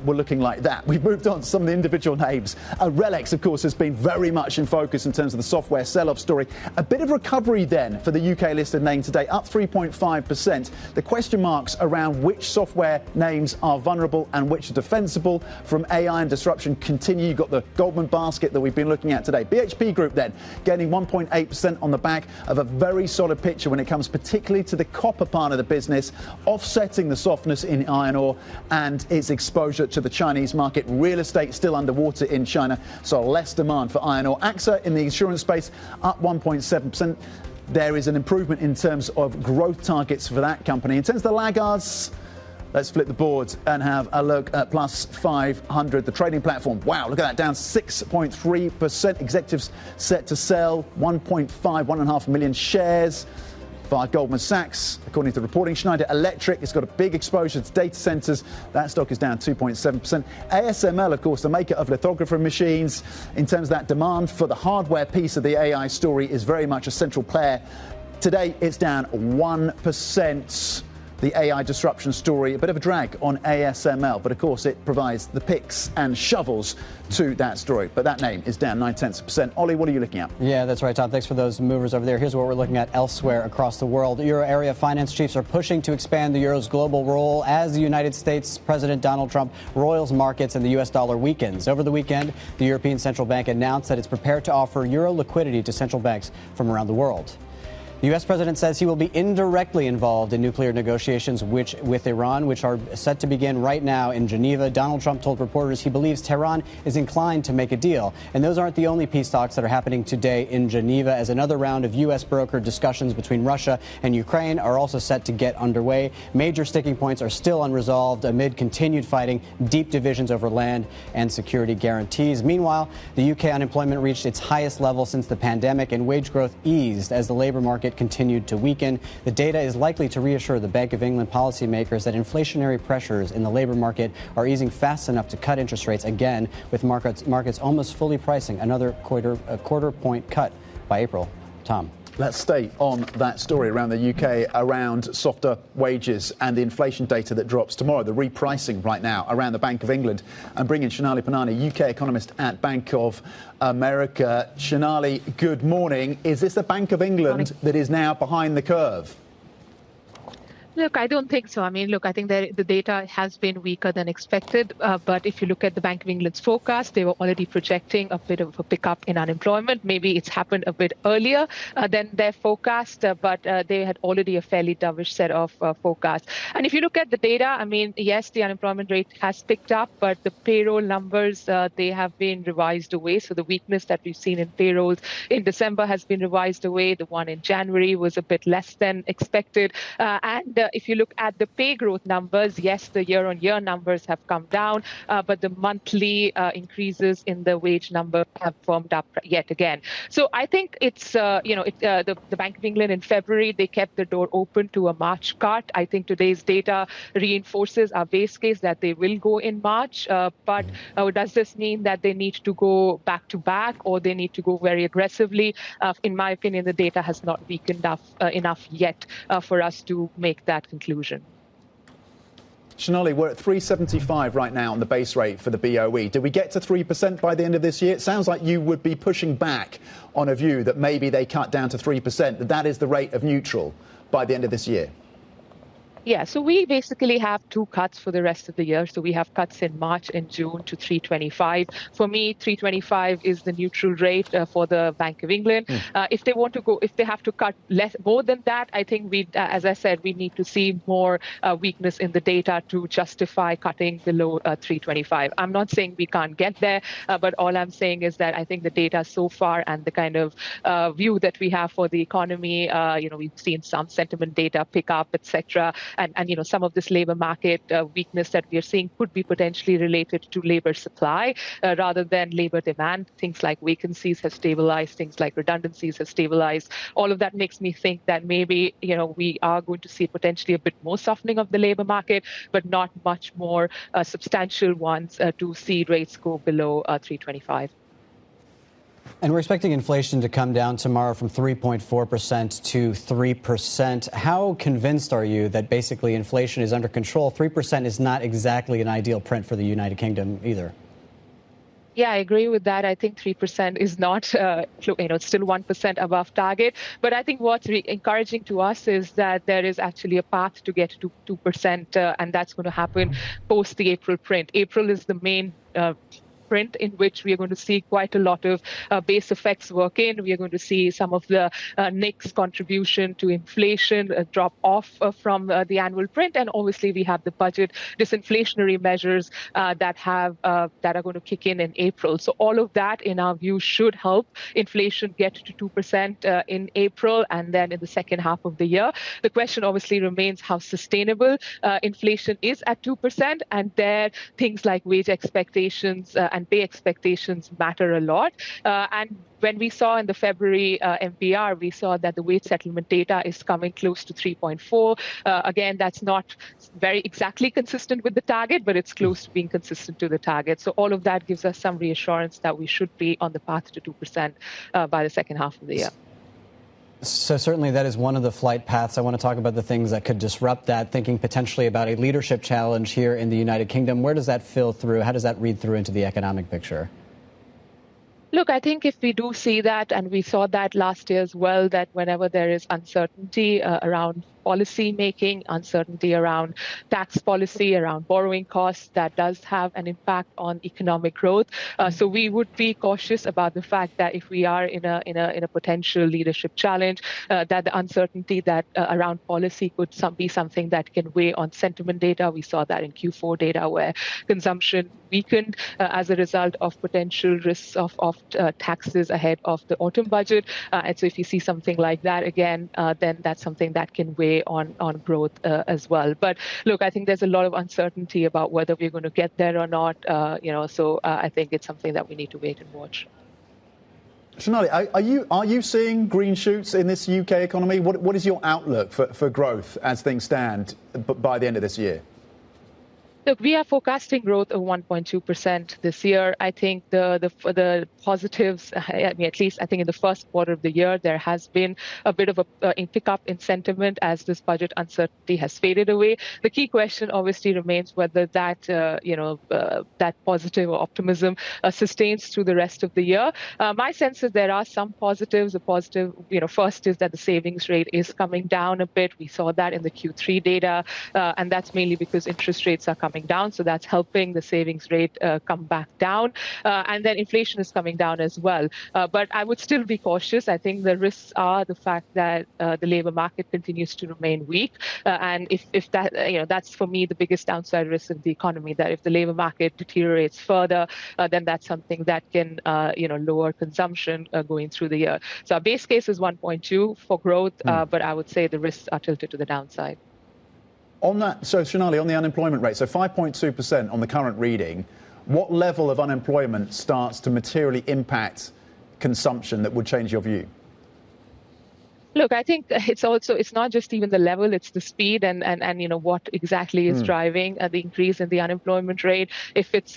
were looking like that. We've moved on to some of the individual names. Relex, of course, has been very much in focus in terms of the software sell-off story. A bit of recovery then for the UK-listed name today, up 3.5%. The question marks around which software names are vulnerable and which are defensible from AI and disruption continue. You've got the Goldman basket that we've been looking at today. BHP Group then gaining 1.8% on the back of a very solid picture when it comes particularly to the copper part of the business, offsetting the softness in iron ore and its exposure to the Chinese market. Real estate still underwater in China, so less demand for iron ore. AXA in the insurance space up 1.7%. There is an improvement in terms of growth targets for that company. In terms of the laggards, let's flip the board and have a look at plus 500, the trading platform. Wow, look at that, down 6.3%. Executives set to sell 1.5 million shares via Goldman Sachs. According to the reporting, Schneider Electric has got a big exposure to data centers. That stock is down 2.7%. ASML, of course, the maker of lithography machines. In terms of that demand for the hardware piece of the AI story is very much a central player. Today, it's down 1%. The AI disruption story, a bit of a drag on ASML, but of course it provides the picks and shovels to that story. But that name is down 0.9%. Ollie, what are you looking at? Yeah, that's right, Tom. Thanks for those movers over there. Here's what we're looking at elsewhere across the world. Euro area finance chiefs are pushing to expand the euro's global role as the United States President Donald Trump roils markets and the U.S. dollar weakens. Over the weekend, the European Central Bank announced that it's prepared to offer euro liquidity to central banks from around the world. The U.S. president says he will be indirectly involved in nuclear negotiations with Iran, which are set to begin right now in Geneva. Donald Trump told reporters he believes Tehran is inclined to make a deal. And those aren't the only peace talks that are happening today in Geneva, as another round of U.S. brokered discussions between Russia and Ukraine are also set to get underway. Major sticking points are still unresolved amid continued fighting, deep divisions over land and security guarantees. Meanwhile, the U.K. unemployment reached its highest level since the pandemic, and wage growth eased as the labor market continued to weaken. The data is likely to reassure the Bank of England policymakers that inflationary pressures in the labor market are easing fast enough to cut interest rates again, with markets almost fully pricing another quarter point cut by April. Tom. Let's stay on that story around the UK, around softer wages and the inflation data that drops tomorrow, the repricing right now around the Bank of England. And bring in Sonali Punhani, UK economist at Bank of America. Sonali, good morning. Is this the Bank of England that is now behind the curve? Look, I don't think so. I mean, look, I think the data has been weaker than expected. But if you look at the Bank of England's forecast, they were already projecting a bit of a pickup in unemployment. Maybe it's happened a bit earlier than their forecast, but they had already a fairly dovish set of forecasts. And if you look at the data, I mean, yes, the unemployment rate has picked up, but the payroll numbers, they have been revised away. So the weakness that we've seen in payrolls in December has been revised away. The one in January was a bit less than expected. And if you look at the pay growth numbers, yes, the year-on-year numbers have come down, but the monthly increases in the wage number have firmed up yet again. So I think it's, the Bank of England in February, they kept the door open to a March cut. I think today's data reinforces our base case that they will go in March. But does this mean that they need to go back to back or they need to go very aggressively? In my opinion, the data has not weakened enough yet for us to make that conclusion. Sonali, we're at 3.75 right now on the base rate for the BOE. Do we get to 3% by the end of this year? It sounds like you would be pushing back on a view that maybe they cut down to 3%, that is the rate of neutral by the end of this year. Yeah, so we basically have two cuts for the rest of the year. So we have cuts in March and June to 3.25. For me, 3.25 is the neutral rate for the Bank of England. If they have to cut more than that, I think as I said, we need to see more weakness in the data to justify cutting below 3.25. I'm not saying we can't get there, but all I'm saying is that I think the data so far and the kind of view that we have for the economy, we've seen some sentiment data pick up, etc. and some of this labor market weakness that we are seeing could be potentially related to labor supply rather than labor demand. Things like vacancies have stabilized, things like redundancies have stabilized. All of that makes me think that maybe we are going to see potentially a bit more softening of the labor market, but not much more substantial ones to see rates go below 325. And we're expecting inflation to come down tomorrow from 3.4% to 3%. How convinced are you that basically inflation is under control? 3% is not exactly an ideal print for the United Kingdom either. Yeah, I agree with that. I think 3% is not, it's still 1% above target. But I think what's encouraging to us is that there is actually a path to get to 2%, and that's going to happen post the April print. April is the main print in which we are going to see quite a lot of base effects work in. We are going to see some of the NIC's contribution to inflation drop off from the annual print. And obviously, we have the budget disinflationary measures that are going to kick in April. So all of that, in our view, should help inflation get to 2% in April and then in the second half of the year. The question obviously remains how sustainable inflation is at 2%. And there, things like wage expectations and pay expectations matter a lot. And when we saw in the February MPR, we saw that the wage settlement data is coming close to 3.4. Again, that's not very exactly consistent with the target, but it's close to being consistent to the target. So all of that gives us some reassurance that we should be on the path to 2% by the second half of the year. So certainly that is one of the flight paths. I want to talk about the things that could disrupt that, thinking potentially about a leadership challenge here in the United Kingdom. Where does that fill through? How does that read through into the economic picture? Look, I think if we do see that, and we saw that last year as well, that whenever there is uncertainty around policy making, uncertainty around tax policy, around borrowing costs, that does have an impact on economic growth. So we would be cautious about the fact that if we are in a potential leadership challenge, that the uncertainty that around policy could be something that can weigh on sentiment data. We saw that in Q4 data where consumption weakened as a result of potential risks of taxes ahead of the autumn budget. And so if you see something like that again, then that's something that can weigh on growth as well. But look, I think there's a lot of uncertainty about whether we're going to get there or not. So I think it's something that we need to wait and watch. Sonali, are you seeing green shoots in this UK economy? What is your outlook for growth as things stand by the end of this year? Look, we are forecasting growth of 1.2% this year. I think the positives, at least I think in the first quarter of the year, there has been a bit of a pickup in sentiment as this budget uncertainty has faded away. The key question obviously remains whether that, that positive or optimism sustains through the rest of the year. My sense is there are some positives. The positive, first is that the savings rate is coming down a bit. We saw that in the Q3 data, and that's mainly because interest rates are coming down. So that's helping the savings rate come back down. And then inflation is coming down as well. But I would still be cautious. I think the risks are the fact that the labor market continues to remain weak. And if that, that's for me the biggest downside risk of the economy, that if the labor market deteriorates further, then that's something that can, lower consumption going through the year. So our base case is 1.2 for growth, but I would say the risks are tilted to the downside. On that, so Sonali, on the unemployment rate, so 5.2% on the current reading, what level of unemployment starts to materially impact consumption that would change your view? Look, I think it's not just even the level, it's the speed and what exactly is driving the increase in the unemployment rate. If it's,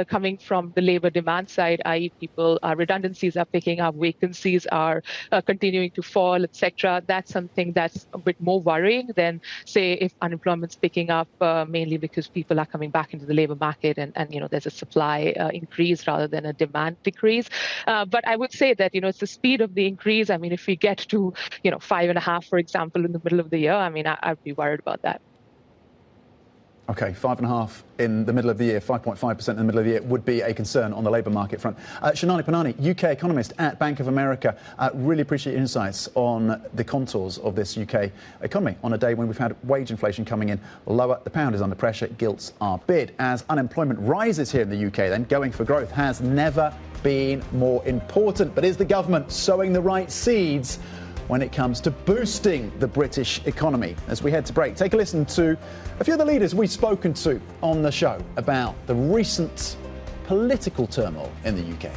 coming from the labor demand side, i.e. people, redundancies are picking up, vacancies are continuing to fall, etc. That's something that's a bit more worrying than, say, if unemployment's picking up mainly because people are coming back into the labor market and there's a supply increase rather than a demand decrease. But I would say that, it's the speed of the increase. I mean, if we get to 5.5, for example, in the middle of the year, I mean, I'd be worried about that. OK, 5.5 in the middle of the year, 5.5% in the middle of the year would be a concern on the labour market front. Sonali Punhani, UK economist at Bank of America, really appreciate your insights on the contours of this UK economy on a day when we've had wage inflation coming in lower, the pound is under pressure, gilts are bid. As unemployment rises here in the UK, then going for growth has never been more important. But is the government sowing the right seeds when it comes to boosting the British economy. As we head to break, take a listen to a few of the leaders we've spoken to on the show about the recent political turmoil in the UK.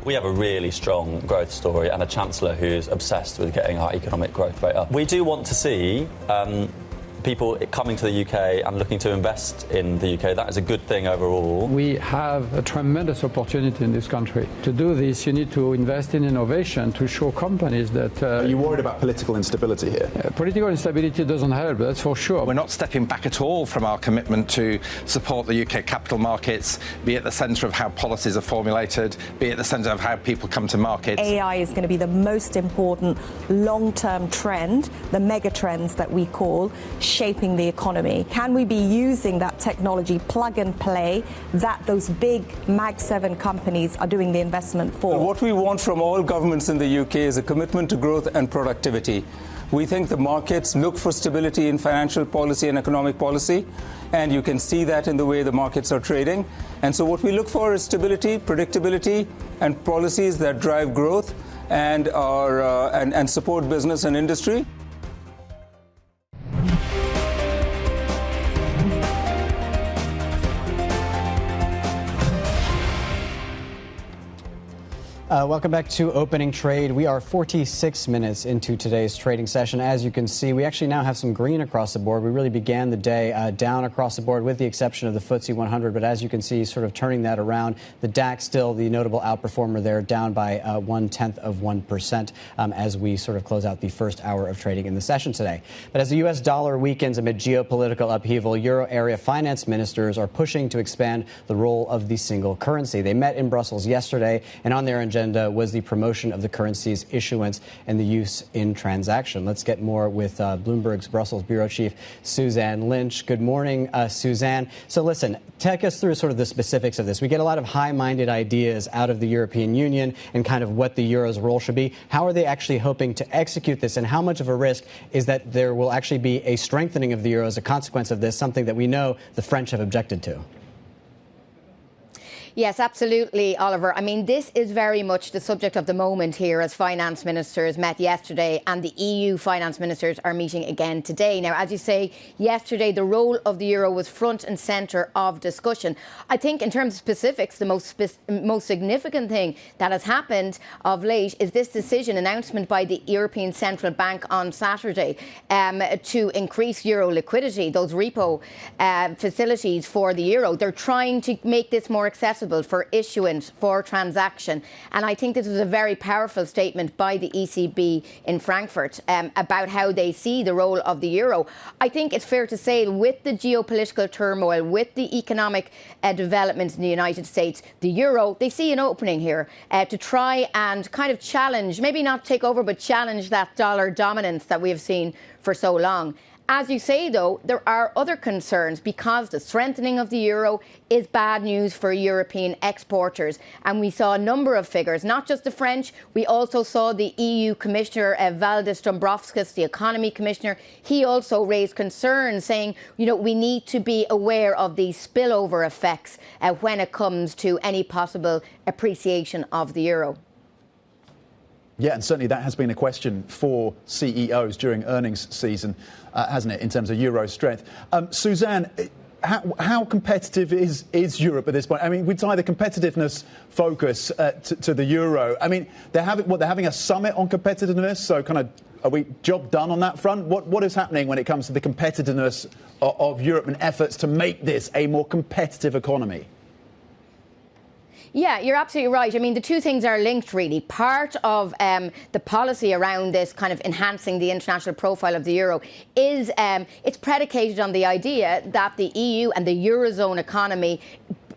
We have a really strong growth story and a Chancellor who's obsessed with getting our economic growth rate up. We do want to see people coming to the UK and looking to invest in the UK. That is a good thing overall. We have a tremendous opportunity in this country. To do this, you need to invest in innovation to show companies that... Are you worried about political instability here? Political instability doesn't help, that's for sure. We're not stepping back at all from our commitment to support the UK capital markets, be at the centre of how policies are formulated, be at the centre of how people come to markets. AI is going to be the most important long-term trend, the mega trends that we call, shaping the economy. Can we be using that technology plug and play that those big Mag 7 companies are doing the investment for? What we want from all governments in the UK is a commitment to growth and productivity. We think the markets look for stability in financial policy and economic policy, and you can see that in the way the markets are trading. And so what we look for is stability, predictability, and policies that drive growth and support business and industry. Welcome back to Opening Trade. We are 46 minutes into today's trading session. As you can see, we actually now have some green across the board. We really began the day down across the board with the exception of the FTSE 100. But as you can see, sort of turning that around, the DAX still the notable outperformer there, down by 0.1% as we sort of close out the first hour of trading in the session today. But as the U.S. dollar weakens amid geopolitical upheaval, Euro area finance ministers are pushing to expand the role of the single currency. They met in Brussels yesterday, and on their agenda was the promotion of the currency's issuance and the use in transaction. Let's get more with Bloomberg's Brussels bureau chief, Suzanne Lynch. Good morning, Suzanne. So listen, take us through sort of the specifics of this. We get a lot of high-minded ideas out of the European Union and kind of what the euro's role should be. How are they actually hoping to execute this, and how much of a risk is that there will actually be a strengthening of the euro as a consequence of this, something that we know the French have objected to? Yes, absolutely, Oliver. I mean, this is very much the subject of the moment here as finance ministers met yesterday and the EU finance ministers are meeting again today. Now, as you say, yesterday the role of the euro was front and centre of discussion. I think in terms of specifics, the most significant thing that has happened of late is this decision announcement by the European Central Bank on Saturday to increase euro liquidity, those repo facilities for the euro. They're trying to make this more accessible for issuance, for transaction. And I think this was a very powerful statement by the ECB in Frankfurt about how they see the role of the euro. I think it's fair to say with the geopolitical turmoil, with the economic developments in the United States, the euro, they see an opening here to try and kind of challenge, maybe not take over, but challenge that dollar dominance that we have seen for so long. As you say, though, there are other concerns because the strengthening of the euro is bad news for European exporters. And we saw a number of figures, not just the French. We also saw the EU Commissioner, Valdis Dombrovskis, the Economy Commissioner. He also raised concerns saying, you know, we need to be aware of the spillover effects when it comes to any possible appreciation of the euro. Yeah, and certainly that has been a question for CEOs during earnings season, hasn't it, in terms of euro strength. Suzanne, how competitive is Europe at this point? I mean, we tie the competitiveness focus to the euro. I mean, they're having a summit on competitiveness, so kind of are we job done on that front? What is happening when it comes to the competitiveness of Europe and efforts to make this a more competitive economy? Yeah, you're absolutely right. I mean, the two things are linked, really. Part of the policy around this kind of enhancing the international profile of the euro is it's predicated on the idea that the EU and the Eurozone economy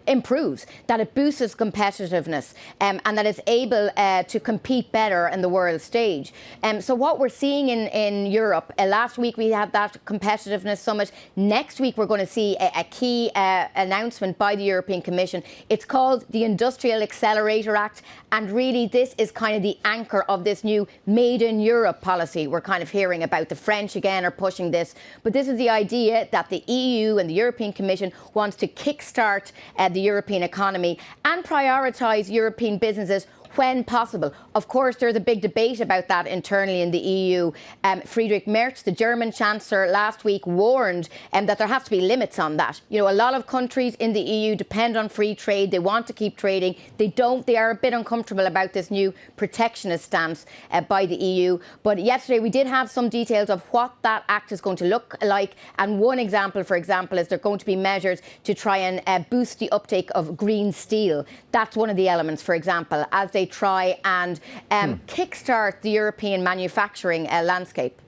improves, that it boosts its competitiveness and that it's able to compete better in the world stage. So what we're seeing in Europe, last week we had that competitiveness summit. Next week we're going to see a key announcement by the European Commission. It's called the Industrial Accelerator Act, and really this is kind of the anchor of this new Made in Europe policy we're kind of hearing about. The French again are pushing this, but this is the idea that the EU and the European Commission wants to kickstart the European economy and prioritise European businesses when possible. Of course, there's a big debate about that internally in the EU. Friedrich Merz, the German Chancellor, last week warned that there have to be limits on that. You know, a lot of countries in the EU depend on free trade. They want to keep trading. They are a bit uncomfortable about this new protectionist stance by the EU. But yesterday we did have some details of what that act is going to look like. And one example, for example, is there going to be measures to try and boost the uptake of green steel. That's one of the elements, for example, as they try and kickstart the European manufacturing landscape.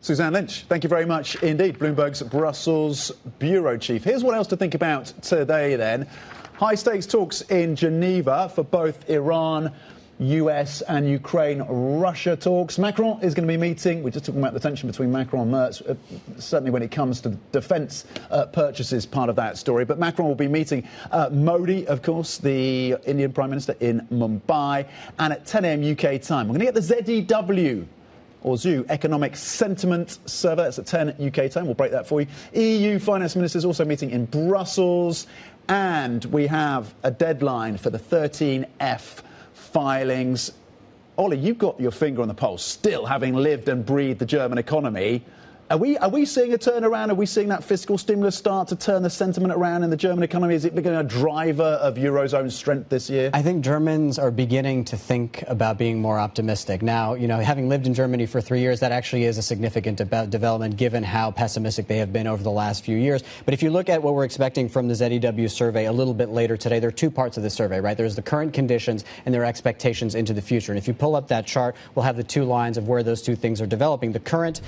Suzanne Lynch, thank you very much indeed. Bloomberg's Brussels bureau chief. Here's what else to think about today then. High-stakes talks in Geneva for both Iran, US and Ukraine-Russia talks. Macron is going to be meeting. We're just talking about the tension between Macron and Merz, certainly when it comes to defence purchases, part of that story. But Macron will be meeting Modi, of course, the Indian Prime Minister, in Mumbai. And at 10 a.m. UK time, we're going to get the ZEW, or ZEW, Economic Sentiment Survey. That's at 10 UK time. We'll break that for you. EU finance ministers also meeting in Brussels. And we have a deadline for the 13F filings. Ollie, you've got your finger on the pulse, still having lived and breathed the German economy. Are we seeing a turnaround? Are we seeing that fiscal stimulus start to turn the sentiment around in the German economy? Is it becoming a driver of Eurozone strength this year? I think Germans are beginning to think about being more optimistic. Now, you know, having lived in Germany for 3 years, that actually is a significant development given how pessimistic they have been over the last few years. But if you look at what we're expecting from the ZEW survey a little bit later today, there are two parts of the survey, right? There's the current conditions and there are expectations into the future. And if you pull up that chart, we'll have the two lines of where those two things are developing. The current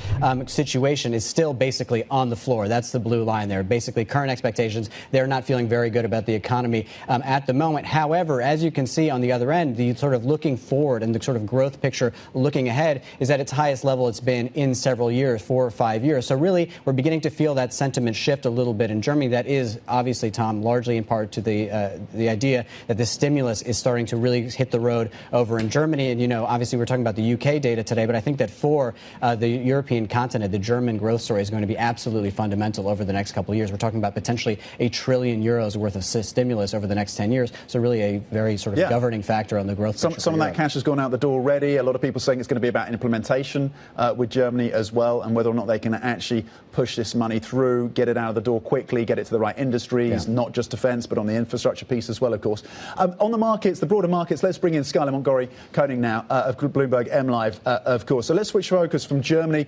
situation is still basically on the floor. That's the blue line there. Basically, current expectations, they're not feeling very good about the economy at the moment. However, as you can see on the other end, the sort of looking forward and the sort of growth picture looking ahead is at its highest level it's been in several years, 4 or 5 years. So really, we're beginning to feel that sentiment shift a little bit in Germany. That is obviously, Tom, largely in part to the idea that the stimulus is starting to really hit the road over in Germany. And, you know, obviously we're talking about the UK data today, but I think that for the European continent, the German growth story is going to be absolutely fundamental over the next couple of years. We're talking about potentially €1 trillion worth of stimulus over the next 10 years. So really a very sort of governing factor on the growth. Some of that cash has gone out the door already. A lot of people saying it's going to be about implementation with Germany as well, and whether or not they can actually push this money through, get it out of the door quickly, get it to the right industries, not just defence, but on the infrastructure piece as well, of course. On the markets, the broader markets, let's bring in Skylar Montgomery-Koenig now of Bloomberg MLive, of course. So let's switch focus from Germany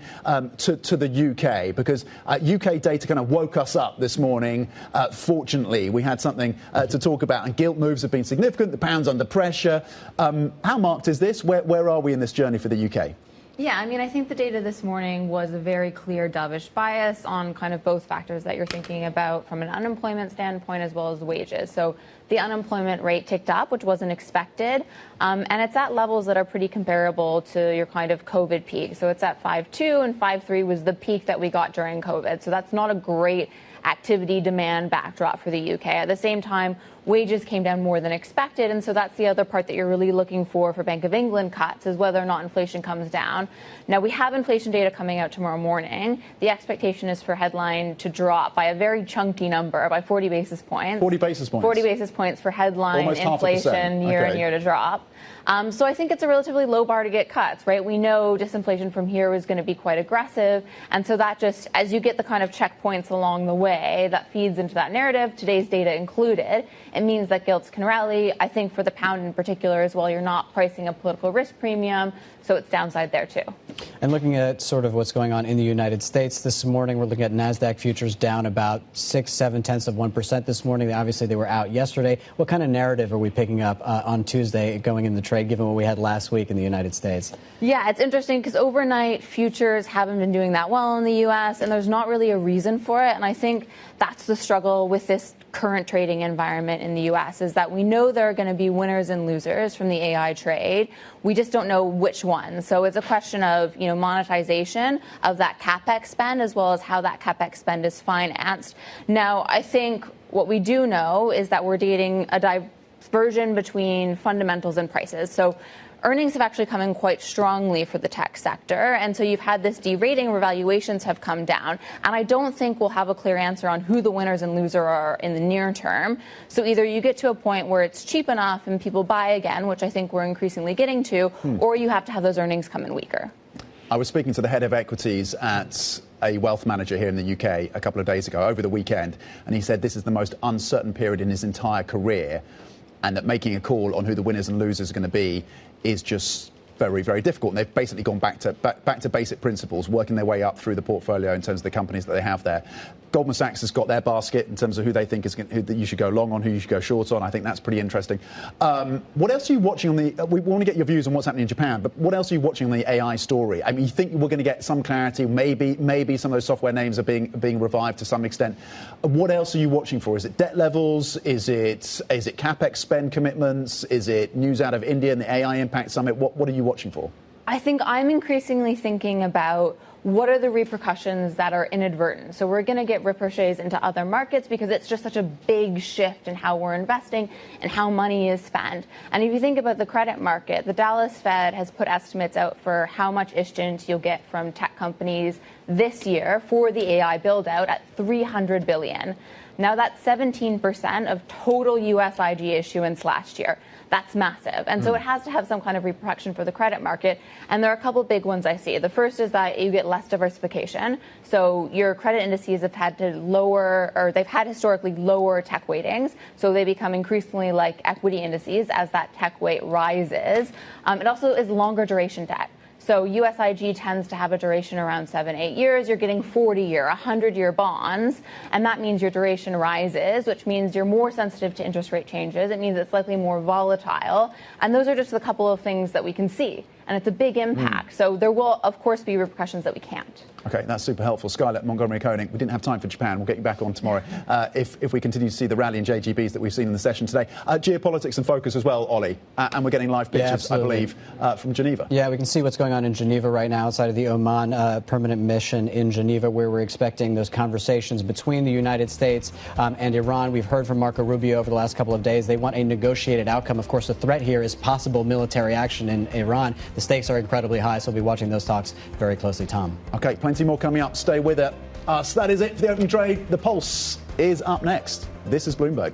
to the UK, because UK data kind of woke us up this morning. Fortunately, we had something to talk about, and gilt moves have been significant. The pound's under pressure. How marked is this? Where are we in this journey for the UK? Yeah, I mean, I think the data this morning was a very clear dovish bias on kind of both factors that you're thinking about from an unemployment standpoint as well as wages. So the unemployment rate ticked up, which wasn't expected, and it's at levels that are pretty comparable to your kind of COVID peak. So it's at 5.2, and 5.3 was the peak that we got during COVID. So that's not a great activity demand backdrop for the UK. At the same time, wages came down more than expected, and so that's the other part that you're really looking for Bank of England cuts, is whether or not inflation comes down. Now, we have inflation data coming out tomorrow morning. The expectation is for headline to drop by a very chunky number, by 40 basis points. 40 basis points? 40 basis points for headline almost inflation year on year to drop. So I think it's a relatively low bar to get cuts, right? We know disinflation from here is going to be quite aggressive. And so that just, as you get the kind of checkpoints along the way, that feeds into that narrative, today's data included. It means that gilts can rally. I think for the pound in particular as well, you're not pricing a political risk premium. So it's downside there, too. And looking at sort of what's going on in the United States this morning, we're looking at NASDAQ futures down about 0.6% this morning. Obviously, they were out yesterday. What kind of narrative are we picking up on Tuesday going in the trade, given what we had last week in the United States? Yeah, it's interesting because overnight futures haven't been doing that well in the U.S., and there's not really a reason for it. And I think that's the struggle with this current trading environment in the U.S. is that we know there are going to be winners and losers from the AI trade. We just don't know which one. So it's a question of, monetization of that CapEx spend as well as how that CapEx spend is financed. Now, I think what we do know is that we're dating a version between fundamentals and prices. So earnings have actually come in quite strongly for the tech sector. And so you've had this derating where valuations have come down. And I don't think we'll have a clear answer on who the winners and losers are in the near term. So either you get to a point where it's cheap enough and people buy again, which I think we're increasingly getting to, or you have to have those earnings come in weaker. I was speaking to the head of equities at a wealth manager here in the UK a couple of days ago, over the weekend, and he said this is the most uncertain period in his entire career, and that making a call on who the winners and losers are going to be is just very, very difficult. And they've basically gone back to basic principles, working their way up through the portfolio in terms of the companies that they have there. Goldman Sachs has got their basket in terms of who they think is who that you should go long on, who you should go short on. I think that's pretty interesting. What else are you watching on the? We want to get your views on what's happening in Japan, but what else are you watching on the AI story? I mean, you think we're going to get some clarity? Maybe some of those software names are being revived to some extent. What else are you watching for? Is it debt levels? Is it capex spend commitments? Is it news out of India and the AI Impact Summit? What are you watching for? I think I'm increasingly thinking about what are the repercussions that are inadvertent. So we're going to get ricochets into other markets because it's just such a big shift in how we're investing and how money is spent. And if you think about the credit market, the Dallas Fed has put estimates out for how much issuance you'll get from tech companies this year for the AI build out at $300 billion. Now that's 17% of total US IG issuance last year. That's massive. And so it has to have some kind of repercussion for the credit market. And there are a couple big ones I see. The first is that you get less diversification. So your credit indices have had to lower, or they've had historically lower tech weightings. So they become increasingly like equity indices as that tech weight rises. It also is longer duration debt. So USIG tends to have a duration around 7-8 years. You're getting 40-year, 100-year bonds, and that means your duration rises, which means you're more sensitive to interest rate changes. It means it's likely more volatile. And those are just a couple of things that we can see. And it's a big impact. So there will, of course, be repercussions that we can't. OK, that's super helpful. Skylar, Montgomery Koenig, we didn't have time for Japan. We'll get you back on tomorrow if we continue to see the rally in JGBs that we've seen in the session today. Geopolitics and focus as well, Ollie. And we're getting live pictures, I believe, from Geneva. Yeah, we can see what's going on in Geneva right now outside of the Oman permanent mission in Geneva, where we're expecting those conversations between the United States and Iran. We've heard from Marco Rubio over the last couple of days. They want a negotiated outcome. Of course, the threat here is possible military action in Iran. The stakes are incredibly high, so we'll be watching those talks very closely, Tom. OK, plenty more coming up. Stay with it. So that is it for the opening trade. The Pulse is up next. This is Bloomberg.